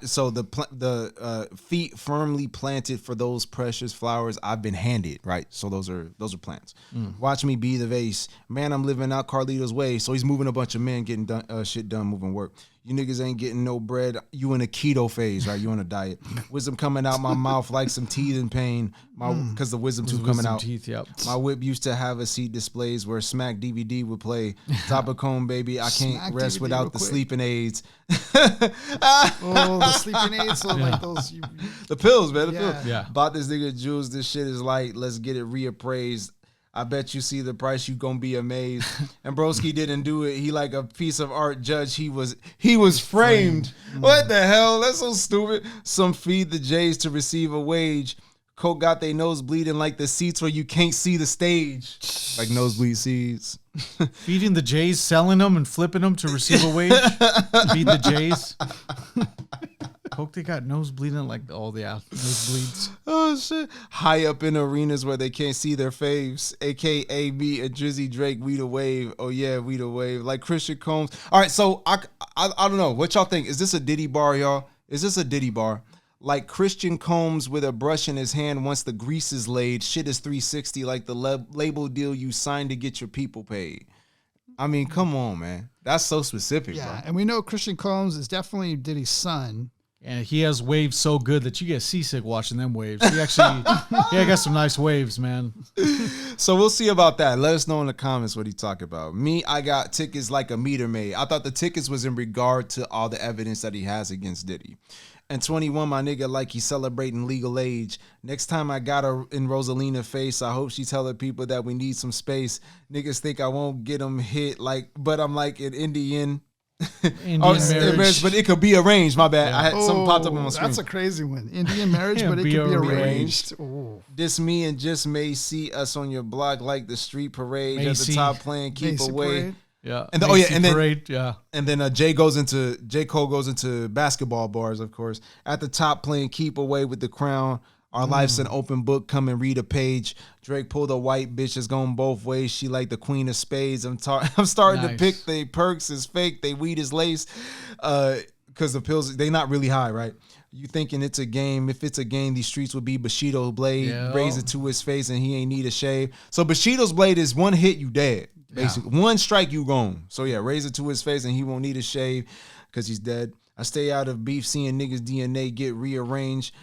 Speaker 2: So the feet firmly planted for those precious flowers I've been handed, right? So those are plants. Watch me be the vase. Man, I'm living out Carlito's way. So he's moving a bunch of men, getting shit done, moving work. You niggas ain't getting no bread. You in a keto phase, right? You on a diet. Wisdom coming out my mouth like some teeth in pain. Because the wisdom tooth coming out.
Speaker 3: Teeth, yep.
Speaker 2: My whip used to have a seat displays where Smack DVD would play. Top of cone, baby. I can't rest without the sleeping aids.
Speaker 1: The sleeping aids. So like those.
Speaker 2: The pills, man. The pills.
Speaker 3: Yeah.
Speaker 2: Bought this nigga Jules. This shit is light. Let's get it reappraised. I bet you see the price, you gonna be amazed. And Broski didn't do it. He like a piece of art judge. He was framed. What the hell? That's so stupid. Some feed the J's to receive a wage. Coke got their nose bleeding like the seats where you can't see the stage. Like nosebleed seeds.
Speaker 3: Feeding the J's, selling them and flipping them to receive a wage. Feed the J's. Coke, they got nose bleeding like all the nosebleeds.
Speaker 2: Oh shit! High up in arenas where they can't see their faves, aka me and Drizzy Drake. We the wave. Oh yeah, we the wave. Like Christian Combs. All right, so I don't know what y'all think. Is this a Diddy bar, y'all? Is this a Diddy bar? Like Christian Combs with a brush in his hand once the grease is laid. Shit is 360 like the label deal you signed to get your people paid. I mean, come on, man. That's so specific, bro.
Speaker 1: And we know Christian Combs is definitely Diddy's son.
Speaker 3: And he has waves so good that you get seasick watching them waves. He actually, got some nice waves, man.
Speaker 2: So we'll see about that. Let us know in the comments what he talking about. Me, I got tickets like a meter maid. I thought the tickets was in regard to all the evidence that he has against Diddy. And 21, my nigga, like he's celebrating legal age. Next time I got her in Rosalina face, I hope she tell her people that we need some space. Niggas think I won't get them hit, but I'm like an Indian marriage, but it could be arranged. My bad. Yeah. I had something popped up on my screen.
Speaker 1: That's a crazy one. Indian marriage, but it could be arranged.
Speaker 2: This me and just may see us on your block like the street parade at the top playing Keep
Speaker 1: Macy
Speaker 2: Away.
Speaker 1: Parade.
Speaker 3: Yeah.
Speaker 2: And then J Cole goes into basketball bars, of course. At the top playing Keep Away with the crown. Our life's an open book. Come and read a page. Drake pulled a white bitch. It's going both ways. She like the queen of spades. I'm starting to pick the perks is fake. They weed is lace. Because the pills, they not really high, right? You thinking it's a game. If it's a game, these streets would be Bushido's blade. Raise it to his face and he ain't need a shave. So Bushido's blade is one hit, you dead. Basically. One strike, you gone. So yeah, raise it to his face and he won't need a shave because he's dead. I stay out of beef seeing niggas' DNA get rearranged.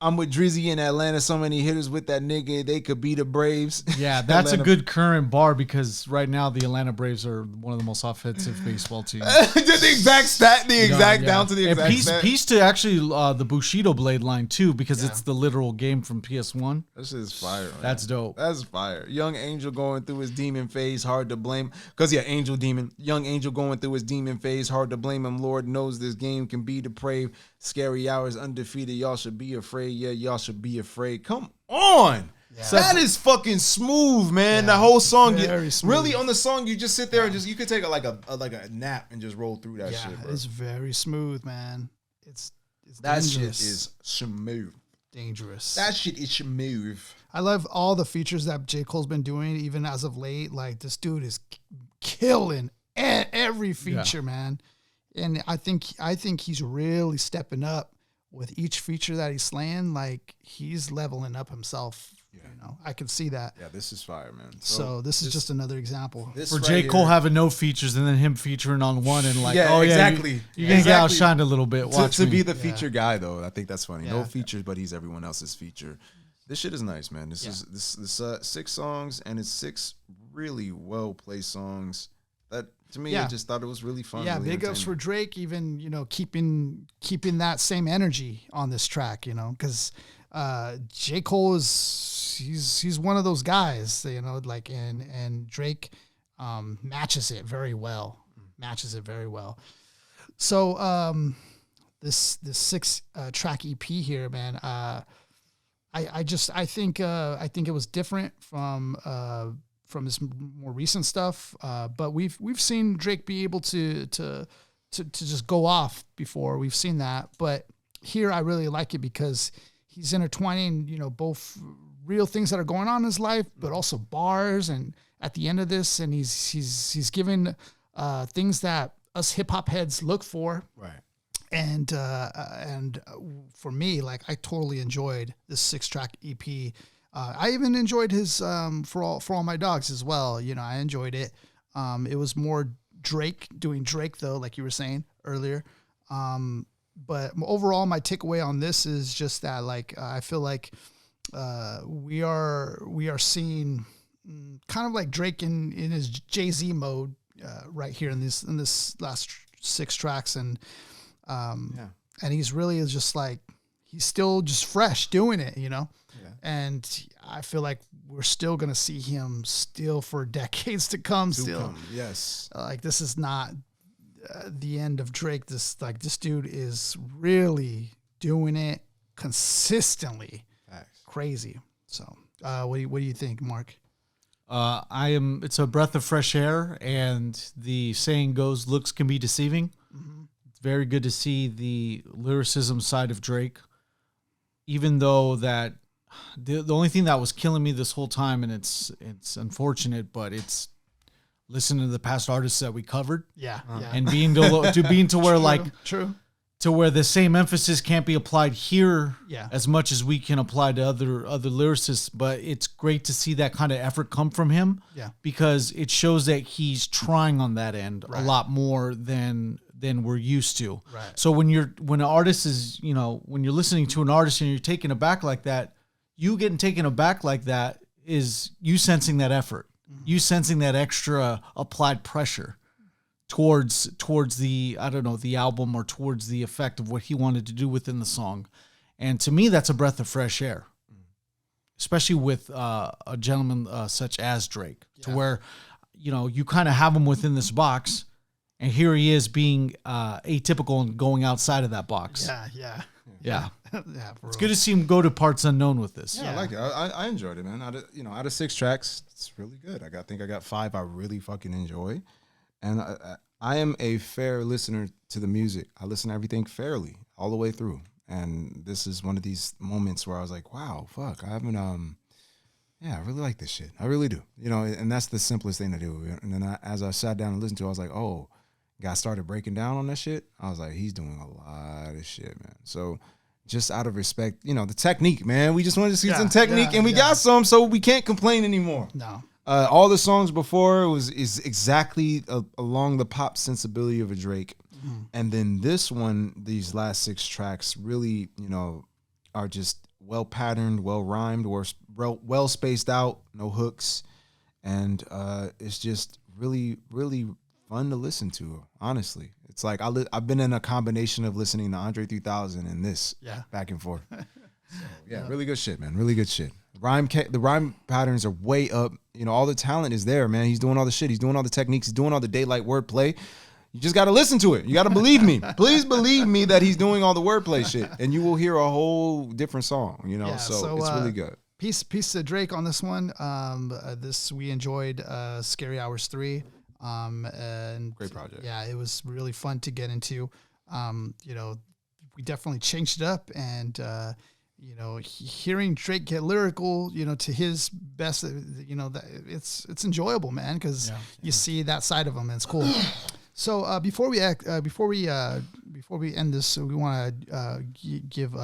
Speaker 2: I'm with Drizzy in Atlanta. So many hitters with that nigga. They could be the Braves.
Speaker 3: Yeah, that's a good current bar because right now the Atlanta Braves are one of the most offensive baseball teams.
Speaker 2: The exact stat, down to the exact stat.
Speaker 3: Piece to actually the Bushido blade line too because it's the literal game from PS1.
Speaker 2: That shit is fire, man.
Speaker 3: That's dope.
Speaker 2: That's fire. Young Angel going through his demon phase. Hard to blame. Because Angel Demon. Young Angel going through his demon phase. Hard to blame him. Lord knows this game can be depraved. Scary hours undefeated. Y'all should be afraid. Yeah, y'all should be afraid. Come on. Yeah. That is fucking smooth, man. The whole song, really on the song, you just sit there and you could take a nap and just roll through that shit, bro.
Speaker 1: It's very smooth, man. It's
Speaker 2: that
Speaker 1: dangerous.
Speaker 2: Shit is smooth.
Speaker 1: Dangerous.
Speaker 2: That shit is smooth.
Speaker 1: I love all the features that J. Cole's been doing, even as of late. Like this dude is killing every feature, man. And I think he's really stepping up with each feature that he's slaying, like he's leveling up himself.
Speaker 2: Yeah.
Speaker 1: You know, I can see that.
Speaker 2: Yeah, this is fire, man.
Speaker 1: So this is just another example.
Speaker 2: This
Speaker 3: For
Speaker 2: right
Speaker 3: J. Cole
Speaker 2: here-
Speaker 3: having no features and then him featuring on one and like,
Speaker 2: Yeah,
Speaker 3: oh yeah,
Speaker 2: exactly.
Speaker 3: you're gonna get
Speaker 2: Exactly.
Speaker 3: outshined a little bit. Watch
Speaker 2: to
Speaker 3: me.
Speaker 2: be the feature guy though, I think that's funny.
Speaker 1: Yeah.
Speaker 2: No features, but he's everyone else's feature. This shit is nice, man. This is this 6 songs, and it's 6 really well placed songs. That to me, I just thought it was really fun.
Speaker 1: Yeah,
Speaker 2: really
Speaker 1: big ups for Drake, even, you know, keeping that same energy on this track, you know, because J. Cole he's one of those guys, you know, like, and Drake matches it very well. So this 6 track EP here, man, I think it was different from his more recent stuff, but we've seen Drake be able to just go off before. We've seen that, but here I really like it because he's intertwining, you know, both real things that are going on in his life, but also bars. And at the end of this, and he's given things that us hip hop heads look for,
Speaker 2: right.
Speaker 1: And for me, like, I totally enjoyed this 6 track EP. I even enjoyed his for all my dogs as well. You know, I enjoyed it. It was more Drake doing Drake though, like you were saying earlier. But overall, my takeaway on this is just that, like, I feel like we are seeing kind of like Drake in his Jay-Z mode right here in this last 6 tracks, and he's really is just like, he's still just fresh doing it, you know. Yeah. And I feel like we're still gonna see him still for decades to come.
Speaker 2: Yes.
Speaker 1: Like, this is not the end of Drake. This dude is really doing it consistently.
Speaker 2: Facts.
Speaker 1: Crazy. So, what do you think, Mark?
Speaker 3: It's a breath of fresh air, and the saying goes, looks can be deceiving. Mm-hmm. It's very good to see the lyricism side of Drake, even though that the only thing that was killing me this whole time, and it's unfortunate, but it's listening to the past artists that we covered.
Speaker 1: Yeah.
Speaker 3: And being to where
Speaker 1: true.
Speaker 3: To where the same emphasis can't be applied here
Speaker 1: as
Speaker 3: much as we can apply to other lyricists, but it's great to see that kind of effort come from him.
Speaker 1: Yeah.
Speaker 3: Because it shows that he's trying on that end a lot more than we're used to.
Speaker 1: Right.
Speaker 3: So when an artist is, you know, when you're listening to an artist and you're taken aback like that, you getting taken aback like that is you sensing that effort. Mm-hmm. You sensing that extra applied pressure towards the, I don't know, the album, or towards the effect of what he wanted to do within the song. And to me, that's a breath of fresh air, especially with a gentleman such as Drake, to where, you know, you kind of have him within this box, and here he is being atypical and going outside of that box.
Speaker 1: Yeah.
Speaker 3: It's good to see him go to parts unknown with this.
Speaker 2: Yeah, I like it. I enjoyed it, man. Out of 6 tracks, it's really good. I think I got 5 I really fucking enjoy. And I am a fair listener to the music. I listen to everything fairly all the way through. And this is one of these moments where I was like, wow, fuck, I haven't, I really like this shit. I really do. You know, and that's the simplest thing to do. And then as I sat down and listened to it, I was like, oh, guy started breaking down on that shit. I was like, he's doing a lot of shit, man. So just out of respect, you know, the technique, man. We just wanted to see some technique, and we got some, so we can't complain anymore.
Speaker 1: No.
Speaker 2: All the songs before is exactly along the pop sensibility of a Drake. Mm-hmm. And then this one, these last 6 tracks really, you know, are just well patterned, well rhymed, or well spaced out, no hooks. And it's just really, really fun to listen to, honestly. It's like I've been in a combination of listening to Andre 3000 and this back and forth. So, really good shit, man. Really good shit. The rhyme patterns are way up. You know, all the talent is there, man. He's doing all the shit. He's doing all the techniques. He's doing all the daylight wordplay. You just got to listen to it. You got to believe me. Please believe me that he's doing all the wordplay shit, and you will hear a whole different song, you know? So it's really good.
Speaker 1: Piece of Drake on this one. We enjoyed Scary Hours 3. And
Speaker 2: great project.
Speaker 1: Yeah, it was really fun to get into. You know, we definitely changed it up, and you know, hearing Drake get lyrical, you know, to his best, you know, that it's enjoyable, man, because you see that side of him, and it's cool. So before we before we end this, so we want to give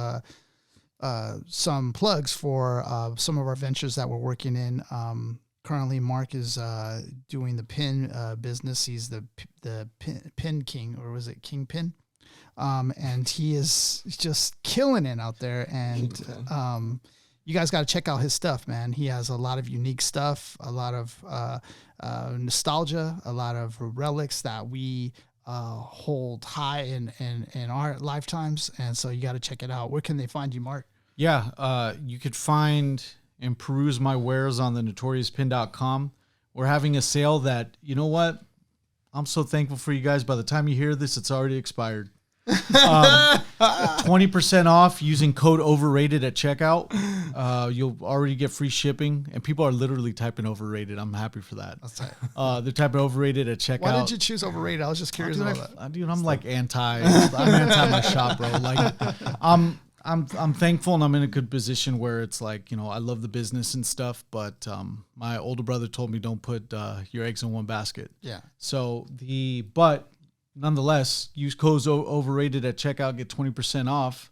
Speaker 1: some plugs for some of our ventures that we're working in. Currently, Mark is doing the pin business. He's the pin king, or was it Kingpin? And he is just killing it out there. And you guys got to check out his stuff, man. He has a lot of unique stuff, a lot of nostalgia, a lot of relics that we hold high in our lifetimes. And so you got to check it out. Where can they find you, Mark?
Speaker 3: Yeah, you could find and peruse my wares on the notoriouspin.com. We're having a sale that, you know what? I'm so thankful for you guys. By the time you hear this, it's already expired. 20% off using code overrated at checkout. You'll already get free shipping, and people are literally typing overrated. I'm happy for that.
Speaker 1: That's tight.
Speaker 3: They're typing overrated at checkout.
Speaker 1: Why did you choose overrated? I was just curious about that.
Speaker 3: Dude, I'm like I'm anti my shop, bro. Like, I'm thankful, and I'm in a good position where it's like, you know, I love the business and stuff, but my older brother told me don't put your eggs in one basket.
Speaker 1: Yeah.
Speaker 3: So but nonetheless, use codes overrated at checkout, get 20% off.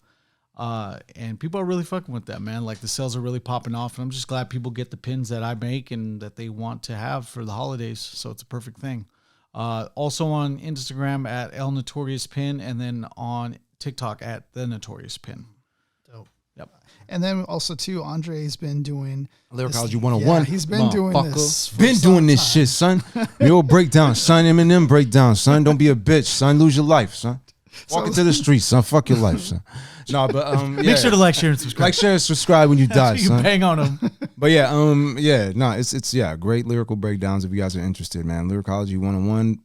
Speaker 3: And people are really fucking with that, man. Like, the sales are really popping off, and I'm just glad people get the pins that I make and that they want to have for the holidays. So it's a perfect thing. Also on Instagram at El Notorious Pin, and then on TikTok at The Notorious Pin.
Speaker 1: Dope.
Speaker 3: Yep.
Speaker 1: And then also too, Andre's been doing
Speaker 2: Lyricology 101.
Speaker 1: Yeah, he's been doing this. For
Speaker 2: Been
Speaker 1: some
Speaker 2: doing this
Speaker 1: time.
Speaker 2: shit, son. Mural breakdown, son. Eminem breakdown, son. Don't be a bitch, son. Lose your life, son. Walk into the streets, son. Fuck your life, son. No, but yeah.
Speaker 3: Make sure to like, share, and subscribe.
Speaker 2: Like, share, and subscribe when you die,
Speaker 3: So you
Speaker 2: son.
Speaker 3: bang on them.
Speaker 2: But it's great lyrical breakdowns if you guys are interested, man. Lyricology 101.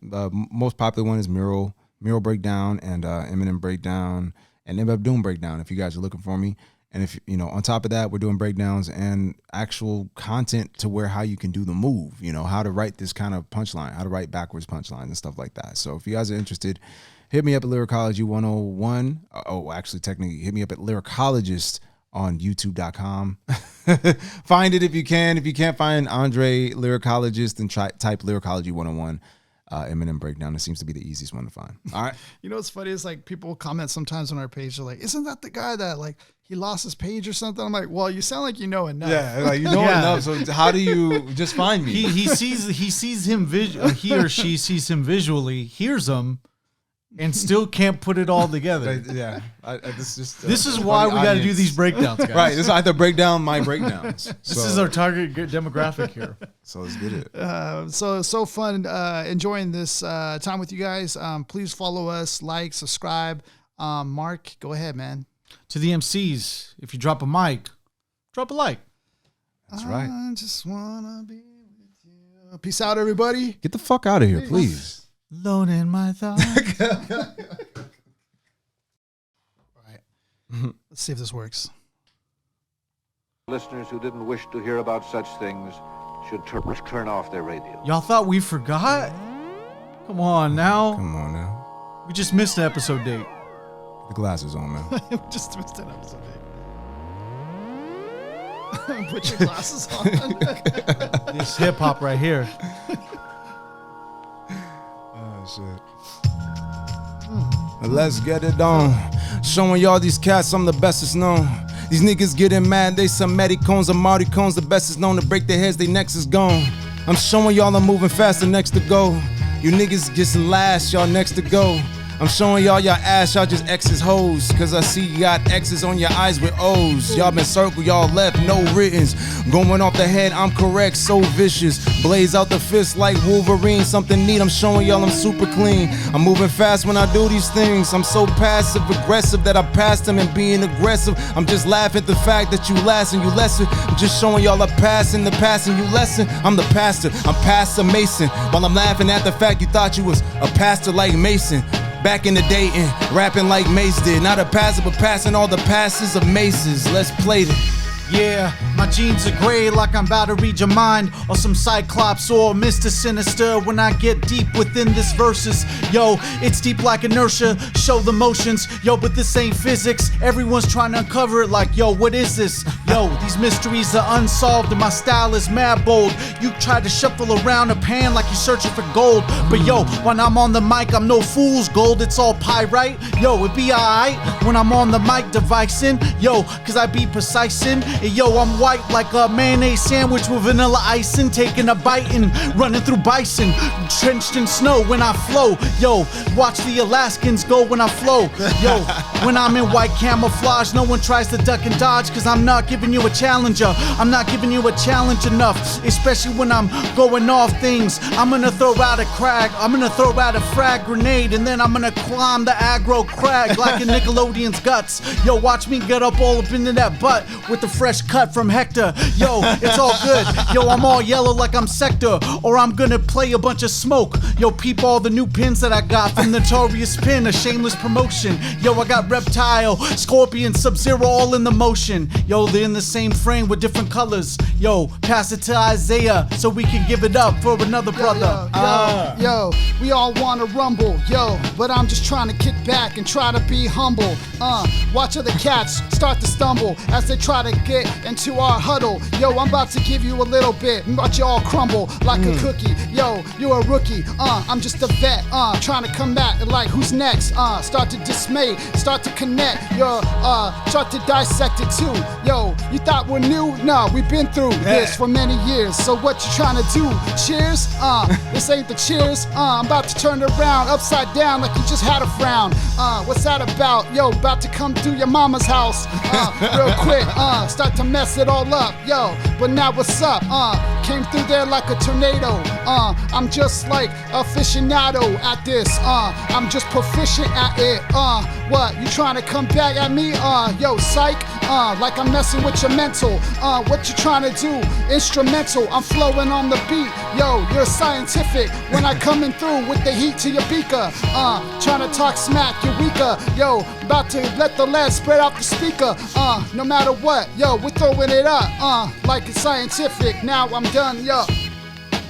Speaker 2: Most popular one is Mural breakdown, and Eminem breakdown, and MF Doom breakdown if you guys are looking for me. And if, you know, on top of that, we're doing breakdowns and actual content to where how you can do the move, you know, how to write this kind of punchline, how to write backwards punchlines and stuff like that. So if you guys are interested, hit me up at Lyricology 101. Actually, technically, hit me up at Lyricologist on YouTube.com. Find it if you can. If you can't find Andre Lyricologist, then type Lyricology 101. Eminem breakdown. It seems to be the easiest one to find. All right.
Speaker 1: You know what's funny is, like, people comment sometimes on our page. They're like, "Isn't that the guy that, like, he lost his page or something?" I'm like, "Well, you sound like you know enough."
Speaker 2: Yeah, like, you know enough. So how do you just find me?
Speaker 3: He sees him he or she sees him visually, hears him, and still can't put it all together.
Speaker 2: Yeah,
Speaker 3: This is why we got to do these breakdowns, guys.
Speaker 2: Right, this is I have to break down my breakdowns.
Speaker 3: This is our target demographic here.
Speaker 2: So let's get it.
Speaker 1: So fun enjoying this time with you guys. Please follow us, like, subscribe. Mark, go ahead, man.
Speaker 3: To the MCs, if you drop a mic, drop a like.
Speaker 2: That's right.
Speaker 1: I just wanna be with you. Peace out, everybody.
Speaker 2: Get the fuck out of here, please.
Speaker 3: Alone in my thoughts.
Speaker 1: All right. Let's see if this works.
Speaker 4: Listeners who didn't wish to hear about such things should turn off their radio.
Speaker 3: Y'all thought we forgot? Come on now.
Speaker 2: Come on now.
Speaker 3: We just missed the episode date.
Speaker 2: The glasses on, man.
Speaker 1: Just missed an episode. Put your glasses on.
Speaker 3: This hip hop right here.
Speaker 2: Shit. Let's get it on. Showing y'all these cats, I'm the bestest known. These niggas getting mad, they some medicones or marticones. The best is known to break their heads, they necks is gone. I'm showing y'all I'm moving faster, next to go. You niggas getting last, y'all next to go. I'm showing y'all ass, y'all just X's hoes. Cause I see you got X's on your eyes with O's. Y'all been circled, y'all left, no writtens. Going off the head, I'm correct, so vicious. Blaze out the fist like Wolverine, something neat. I'm showing y'all I'm super clean. I'm moving fast when I do these things. I'm so passive aggressive that I passed them and being aggressive. I'm just laughing at the fact that you last and you lesson. I'm just showing y'all a pass in the passing you lesson. I'm the pastor, I'm Pastor Mason. While I'm laughing at the fact you thought you was a pastor like Mason. Back in the day and rapping like Mace did. Not a passer, but passing all the passes of maces. Let's play it. Yeah,
Speaker 3: My jeans are gray like I'm about to read your mind, or some cyclops or Mr. Sinister when I get deep within this verses. Yo, it's deep like inertia, show the motions. Yo, but this ain't physics. Everyone's trying to uncover it like, yo, what is this? Yo, these mysteries are unsolved and my style is mad bold. You try to shuffle around a pan like you're searching for gold. But yo, when I'm on the mic, I'm no fool's gold, it's all pyrite. Yo, it be alright when I'm on the mic devising. Yo, cause I be precise in. Yo, I'm white like a mayonnaise sandwich with vanilla icing. Taking a bite and running through bison. Trenched in snow when I flow. Yo, watch the Alaskans go when I flow. Yo, when I'm in white camouflage, no one tries to duck and dodge, cause I'm not giving you a challenger. I'm not giving you a challenge enough, especially when I'm going off things. I'm gonna throw out a crag, I'm gonna throw out a frag grenade, and then I'm gonna climb the aggro crag like a Nickelodeon's guts. Yo, watch me get up all up into that butt with the fresh cut from Hector. Yo, it's all good. Yo, I'm all yellow like I'm Sector, or I'm gonna play a bunch of smoke. Yo, peep all the new pins that I got from Notorious Pin, a shameless promotion. Yo, I got Reptile, Scorpion, Sub-Zero all in the motion. Yo, they're in the same frame with different colors. Yo, pass it to Isaiah so we can give it up for another brother.
Speaker 1: Yo, we all wanna rumble, yo, but I'm just trying to kick back and try to be humble. Watch other cats start to stumble as they try to get into our huddle. Yo, I'm about to give you a little bit, watch you all crumble like a cookie. Yo, you're a rookie, I'm just a vet, trying to come back like who's next? Start to dismay, start to connect, yo, start to dissect it too. Yo, you thought we're new? No, we've been through this for many years. So what you trying to do? Cheers? This ain't the cheers. I'm about to turn it around upside down like you just had a frown. What's that about? Yo, about to come through your mama's house real quick. Start to mess it all up. Yo, but now what's up? Came through there like a tornado. I'm just like aficionado at this. I'm just proficient at it. What? You trying to come back at me? Yo, psych. Like I'm messing with your mental. What you trying to do? Instrumental. I'm flowing on the beat. Yo, you're scientific when I coming through with the heat to your beaker. Trying to talk smack, Eureka. Yo, about to let the lead spread out the speaker. No matter what, yo, we're throwing it up. Like it's scientific. Now I'm done, yo.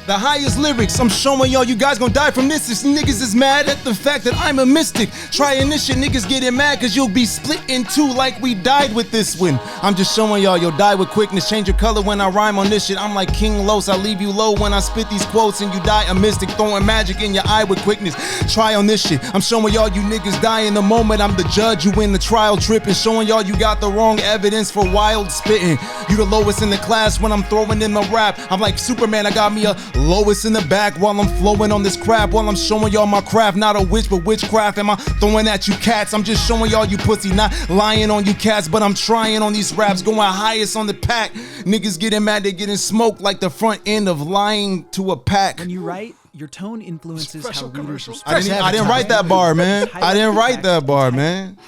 Speaker 2: The highest lyrics, I'm showing y'all, you guys gon' die from this. This niggas is mad at the fact that I'm a mystic. Trying this shit, niggas getting mad cause you'll be split in two like we died with this one. I'm just showing y'all, you'll die with quickness. Change your color when I rhyme on this shit. I'm like King Los, I leave you low when I spit these quotes and you die a mystic. Throwing magic in your eye with quickness. Try on this shit. I'm showing y'all you niggas die in the moment. I'm the judge, you in the trial tripping. Showing y'all you got the wrong evidence for wild spitting. You the lowest in the class when I'm throwing in my rap. I'm like Superman, I got me a lowest in the back while I'm flowing on this crap. While I'm showing y'all my craft, not a witch but witchcraft. Am I throwing at you cats? I'm just showing y'all you pussy, not lying on you cats. But I'm trying on these raps, going highest on the pack. Niggas getting mad, they getting smoked like the front end of lying to a pack.
Speaker 5: When you write, your tone influences how readers respond.
Speaker 2: I didn't write that bar, man. I didn't write that bar, man.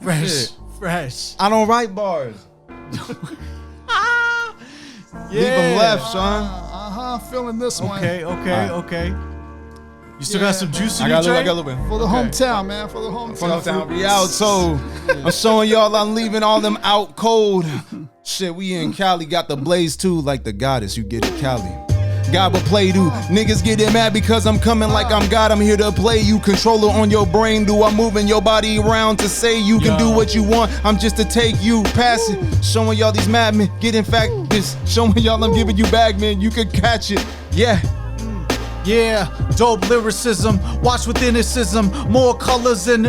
Speaker 3: Fresh.
Speaker 2: I don't write bars. Leave them left, son.
Speaker 1: Feeling this one.
Speaker 3: Okay. You still got some juice in
Speaker 2: I
Speaker 3: you,
Speaker 2: got
Speaker 3: Trey?
Speaker 2: a little bit.
Speaker 1: For the hometown, man. For the hometown.
Speaker 2: We out, so I'm showing y'all I'm leaving all them out cold. Shit, we in Cali, got the blaze too, like the goddess you get it, Cali. God will play do. Niggas getting mad because I'm coming like I'm God. I'm here to play you. Controller on your brain. Do I'm moving your body around to say you can do what you want. I'm just to take you, pass it. Showing y'all these madmen. Get in fact this. Showing y'all I'm giving you bag, man. You can catch it. Yeah.
Speaker 3: Yeah, dope lyricism, watch withynicism, more colors and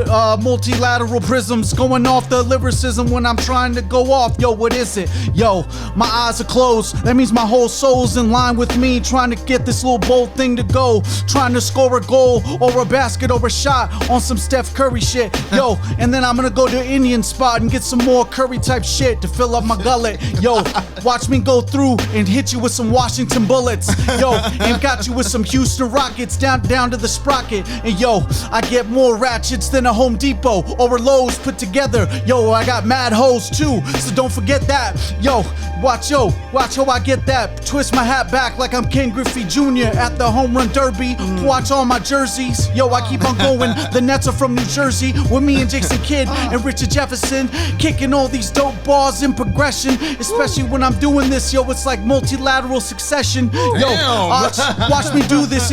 Speaker 3: multilateral prisms, going off the lyricism when I'm trying to go off. Yo, what is it? Yo, my eyes are closed, that means my whole soul's in line with me, trying to get this little bold thing to go, trying to score a goal or a basket or a shot on some Steph Curry shit. Yo, and then I'm gonna go to an Indian spot and get some more Curry type shit to fill up my gullet. Yo, watch me go through and hit you with some Washington bullets. Yo, and got you with some huge Houston Rockets down to the sprocket. And yo, I get more ratchets than a Home Depot or a Lowe's put together. Yo, I got mad hoes too, so don't forget that. Yo, watch how I get that. Twist my hat back like I'm Ken Griffey Jr. at the home run derby. Watch all my jerseys. Yo, I keep on going. The Nets are from New Jersey with me and Jason Kidd and Richard Jefferson, kicking all these dope balls in progression. Especially when I'm doing this, yo, it's like multilateral succession. Yo, watch me do this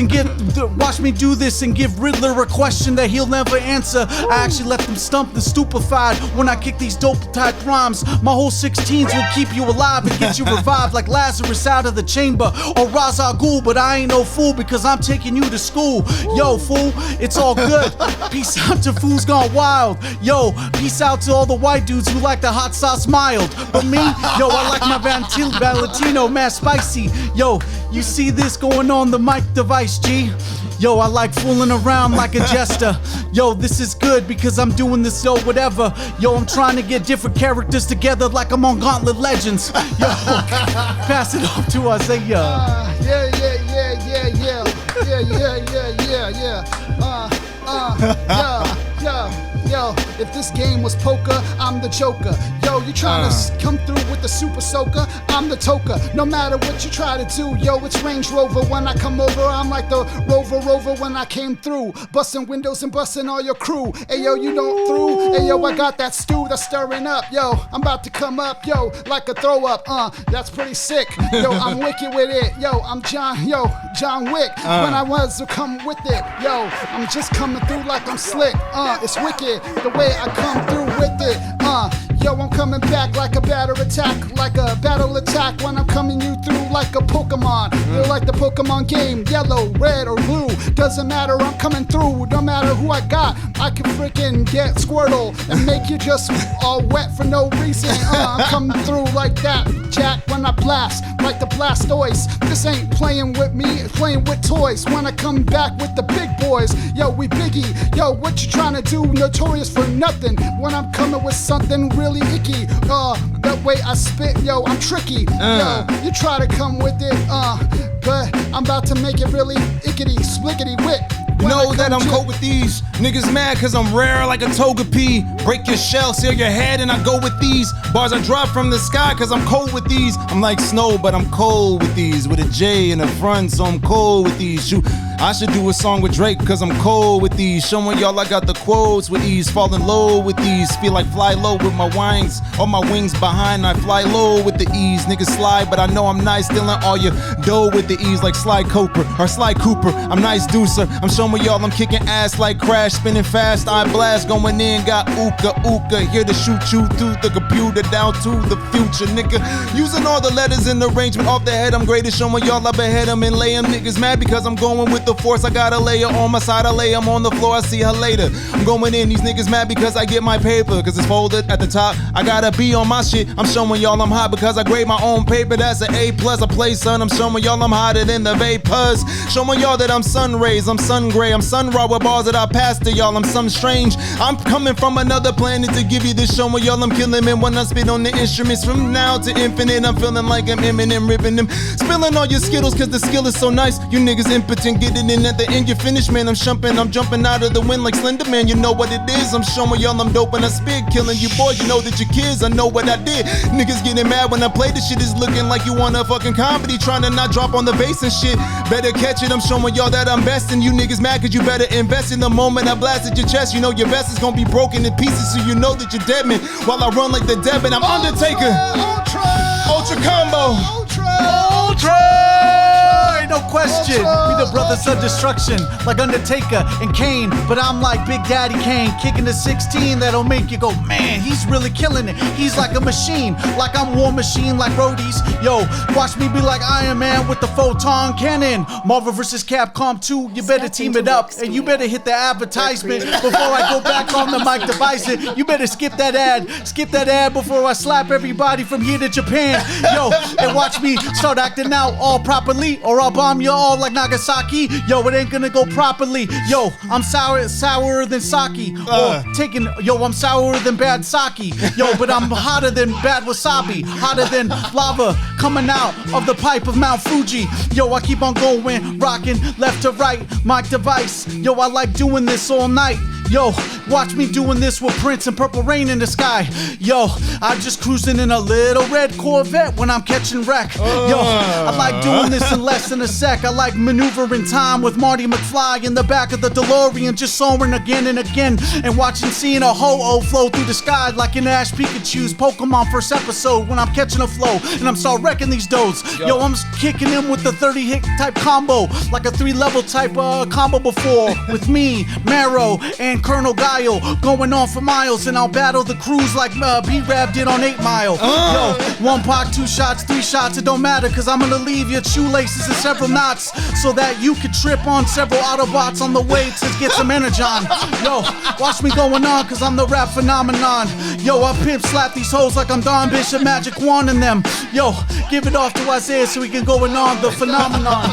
Speaker 3: and give Riddler a question that he'll never answer. I actually left him stumped and stupefied when I kick these dope type rhymes. My whole 16s will keep you alive and get you revived like Lazarus out of the chamber or Ra's al Ghul, but I ain't no fool because I'm taking you to school. Yo, fool, it's all good. Peace out to fools gone wild. Yo, peace out to all the white dudes who like the hot sauce mild. But me, yo, I like my Valentino mad spicy. Yo, you see this going on the mic device, G? Yo, I like fooling around like a jester. Yo, this is good because I'm doing this, yo, whatever. Yo, I'm trying to get different characters together like I'm on Gauntlet Legends. Yo, pass it off to Isaiah.
Speaker 1: Yo, if this game was poker, I'm the joker. Yo, you trying to come through with the super soaker, I'm the toker. No matter what you try to do, yo, it's Range Rover. When I come over, I'm like the Rover when I came through. Busting windows and busting all your crew. Hey, yo, you don't through. Hey, yo, I got that stew that's stirring up. Yo, I'm about to come up, yo, like a throw up. That's pretty sick. Yo, I'm wicked with it. Yo, I'm John Wick. When I was to come with it. Yo, I'm just coming through like I'm slick. It's wicked the way I come through with it. Yo, I'm coming back like a battle attack when I'm coming you through like a Pokemon. You're like the Pokemon game, yellow, red, or blue. Doesn't matter, I'm coming through. No matter who I got, I can freaking get Squirtle and make you just all wet for no reason. I'm coming through like that, Jack, when I blast like the Blastoise. This ain't playing with me, it's playing with toys. When I come back with the big boys, yo, we biggie. Yo, what you trying to do? Notorious for nothing. When I'm coming with something really icky, that way I spit, yo, I'm tricky. Yo, you try to come with it, but I'm about to make it really ickety, splickety wick.
Speaker 2: You know that I'm cold with these. Niggas mad cause I'm rare like a toga pea. Break your shell, seal your head, and I go with these. Bars I drop from the sky cause I'm cold with these. I'm like snow, but I'm cold with these. With a J in the front, so I'm cold with these. Shoot, I should do a song with Drake cause I'm cold with these. Showing y'all I got the quotes with ease. Falling low with these. Feel like fly low with my wings. All my wings behind, I fly low with the ease. Niggas slide, but I know I'm nice. Stealing all your dough with the ease like Sly Cooper. I'm nice deucer. I'm showing y'all I'm kicking ass like Crash. Spinning fast, I blast. Going in, got ooka. Here to shoot you through the computer down to the future, nigga. Using all the letters in the arrangement off the head. I'm great at showing y'all I behead them and lay them. Niggas mad because I'm going with the force. I got a layer on my side. I lay them on the floor. I see her later. I'm going in. These niggas mad because I get my paper. Cause it's folded at the top. I gotta be on my shit. I'm showing y'all I'm hot because I grade my own paper. That's an A+. I play sun. I'm showing y'all I'm hotter than the vapors. Showing y'all that I'm sun rays. I'm sun gray. I'm sun raw with bars that I pass to y'all. I'm some strange. I'm coming from another planet to give you this show. Where y'all I'm killing men when I spit on the instruments. From now to infinite, I'm feeling like I'm Eminem, ripping them. Spilling all your skittles cause the skill is so nice. You niggas impotent, get it in at the end. You finish, man. I'm jumping out of the wind like Slender Man. You know what it is. I'm showing y'all I'm dope and I spit. Killing you boys, you know that your kids. I know what I did. Niggas getting mad when I play this shit. Is looking like you want a fucking comedy. Trying to not drop on the bass and shit. Better catch it. I'm showing y'all that I'm best. And you niggas mad cause you better invest in the moment I blasted your chest. You know your vest is gonna be broken in pieces, so you know that you're dead man. While I run like the dead man, I'm Undertaker. Ultra combo.
Speaker 3: No question, we the brothers of destruction, like Undertaker and Kane. But I'm like Big Daddy Kane, kicking the 16 that'll make you go, man, he's really killing it. He's like a machine, like I'm War Machine, like roadies. Yo, watch me be like Iron Man with the photon cannon. Marvel vs. Capcom 2, you better team it up, and you better hit the advertisement before I go back on the mic device. You better skip that ad before I slap everybody from here to Japan. Yo, and watch me start acting out all properly or all bomb you all like Nagasaki. Yo, it ain't gonna go properly. Yo, I'm sourer than sake. I'm sourer than bad sake. Yo, but I'm hotter than bad wasabi. Hotter than lava coming out of the pipe of Mount Fuji. Yo, I keep on going, rocking left to right, mic device. Yo, I like doing this all night. Yo, watch me doing this with Prince and Purple Rain in the sky. Yo, I'm just cruising in a little red Corvette when I'm catching wreck. Yo, I like doing this in less than a sec. I like maneuvering time with Marty McFly in the back of the DeLorean, just soaring again and again, and seeing a ho-oh flow through the sky like an Ash Pikachu's Pokemon first episode when I'm catching a flow and I'm start wrecking these dodes. Yo, I'm kicking him with the 30 hit type combo, like a 3-level type combo before, with me, Marrow, and Colonel Guile going on for miles, and I'll battle the crews like B-Rab did on 8 Mile. Yo, 1 pot, 2 shots, 3 shots, it don't matter, cause I'm gonna leave your shoelaces in several knots so that you could trip on several Autobots on the way to get some energon. Yo, watch me going on, cause I'm the rap phenomenon. Yo, I pimp slap these hoes like I'm Don Bishop, magic wand in them. Yo, give it off to Isaiah so we can go on the phenomenon.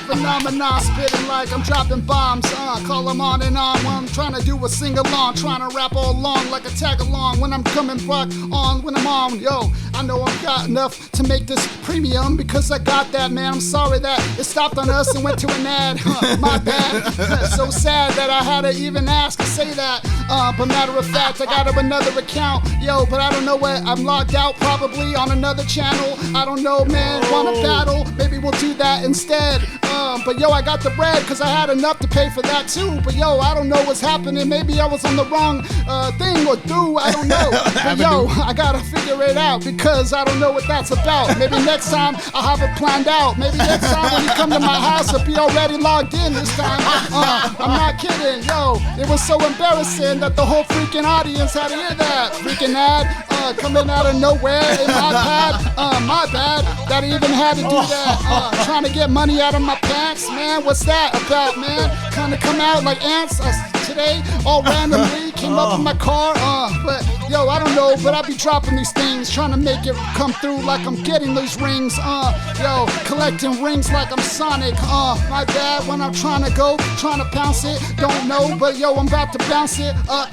Speaker 1: Phenomenon, spitting like I'm dropping bombs. Call them on and on when I'm trying to do a sing-along, trying to rap all along like a tag-along when I'm coming back on, when I'm on. Yo, I know I've got enough to make this premium because I got that, man. I'm sorry that it stopped on us and went to an ad. My bad. So sad that I had to even ask to say that. But matter of fact, I got another account. Yo, but I don't know what. I'm logged out probably on another channel. I don't know, man. Wanna battle? Maybe we'll do that instead. But yo, I got the bread because I had enough to pay for that too. But yo, I don't know what's happening. Maybe I was on the wrong thing or do. I don't know. But yo, I gotta figure it out because I don't know what that's about. Maybe next time I'll have it planned out. Maybe next time when you come to my house, I'll be already logged in this time. I'm not kidding. Yo, it was so embarrassing that the whole freaking audience had to hear that freaking ad coming out of nowhere in my pad. My bad that I even had to do that. Trying to get money out of my pants, man. What's that about, man? Kinda come out like ants today, all randomly came up in my car. But yo, I don't know, but I be dropping these things, trying to make it come through like I'm getting these rings. Yo, collecting rings like I'm Sonic. My bad when I'm trying to bounce it. Don't know, but yo, I'm about to bounce it up.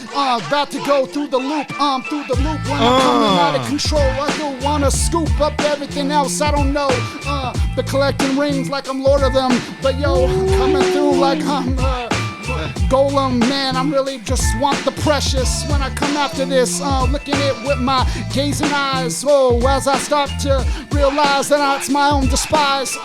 Speaker 1: About to go through the loop. When I'm coming out of control. I do wanna scoop up everything else. I don't know. The collecting rings like I'm Lord of them. But yo, coming through like I'm Golem, man, I'm really just want the precious when I come after this, looking at it with my gazing eyes. As I start to realize that it's my own despise.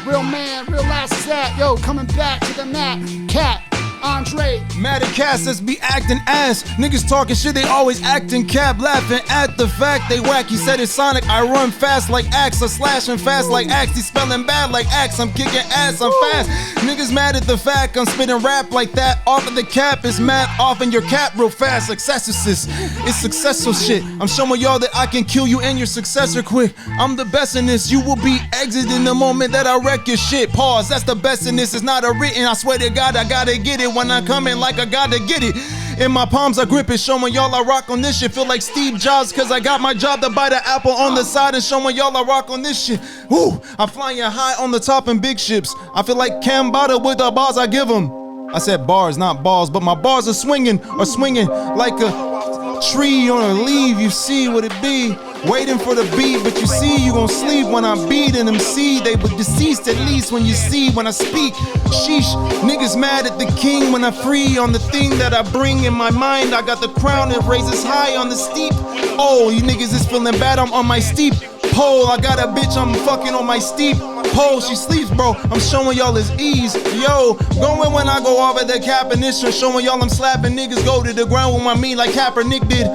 Speaker 1: Real man realizes that. Yo, coming back to the mat, cat. Andre.
Speaker 2: Mad at cats that's be acting ass. Niggas talking shit, they always acting cap. Laughing at the fact they whack. He said it's Sonic, I run fast like Axe. I slashing fast like Axe. He's spelling bad like Axe. I'm kicking ass, I'm fast. Niggas mad at the fact I'm spitting rap like that. Off of the cap is mad off in your cap real fast like Sassus. It's successful shit. I'm showing y'all that I can kill you and your successor quick. I'm the best in this. You will be exiting the moment that I wreck your shit. Pause, that's the best in this. It's not a written. I swear to God, I gotta get it. When I come in like I gotta get it. In my palms I grip it, showing y'all I rock on this shit. Feel like Steve Jobs cause I got my job to buy the apple on the side and showing y'all I rock on this shit. Woo, I'm flying high on the top in big ships. I feel like Cambada with the bars I give them. I said bars, not balls, but my bars are swinging like a tree on a leaf. You see what it be. Waiting for the beat, but you see you gon' sleep when I'm beating them. See, they were deceased at least when you see when I speak. Sheesh, niggas mad at the king when I free on the thing that I bring in my mind. I got the crown that raises high on the steep. Oh, you niggas is feeling bad, I'm on my steep pole. I got a bitch, I'm fucking on my steep pole. She sleeps, bro, I'm showing y'all his ease. Yo, going when I go off at the Kaepernick, showing y'all I'm slapping niggas go to the ground with my meat like Kaepernick did.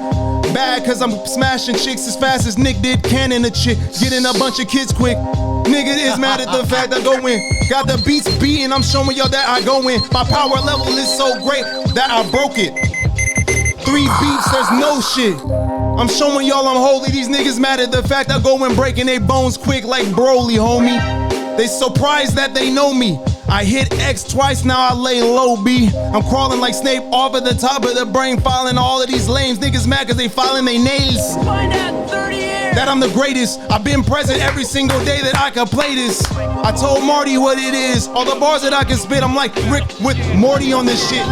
Speaker 2: Bad cause I'm smashing chicks as fast as Nick did. Canning a chick, getting a bunch of kids quick. Nigga is mad at the fact I go in. Got the beats beating, I'm showing y'all that I go in. My power level is so great that I broke it. 3 beats, there's no shit. I'm showing y'all I'm holy. These niggas mad at the fact I go in breaking they bones quick like Broly, homie. They surprised that they know me. I hit X twice, now I lay low, B. I'm crawling like Snape off at the top of the brain, filing all of these lames. Niggas mad cause they filing they nails.
Speaker 5: Find out in 30 years.
Speaker 2: that I'm the greatest. I've been present every single day that I could play this. I told Marty what it is. All the bars that I can spit, I'm like Rick with Morty on this shit.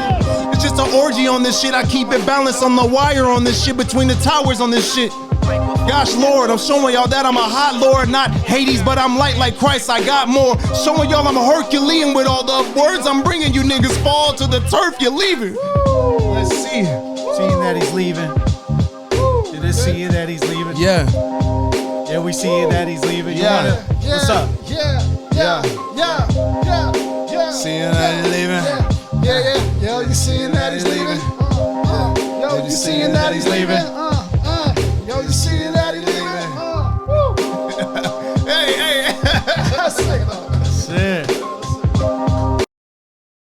Speaker 2: It's just an orgy on this shit. I keep it balanced on the wire on this shit, between the towers on this shit. Gosh Lord, I'm showing y'all that I'm a hot Lord, not Hades, but I'm light like Christ, I got more. Showing y'all I'm a Herculean with all the words I'm bringing. You niggas fall to the turf, you're leaving.
Speaker 3: Let's see. Seeing that he's leaving. Did it see that he's leaving?
Speaker 2: Yeah.
Speaker 3: Yeah, we see that he's leaving.
Speaker 2: Yeah.
Speaker 3: What's up?
Speaker 1: Yeah.
Speaker 2: Seeing that he's leaving.
Speaker 1: Yeah. Yo, you seeing that he's leaving? Yo, you seeing that he's leaving?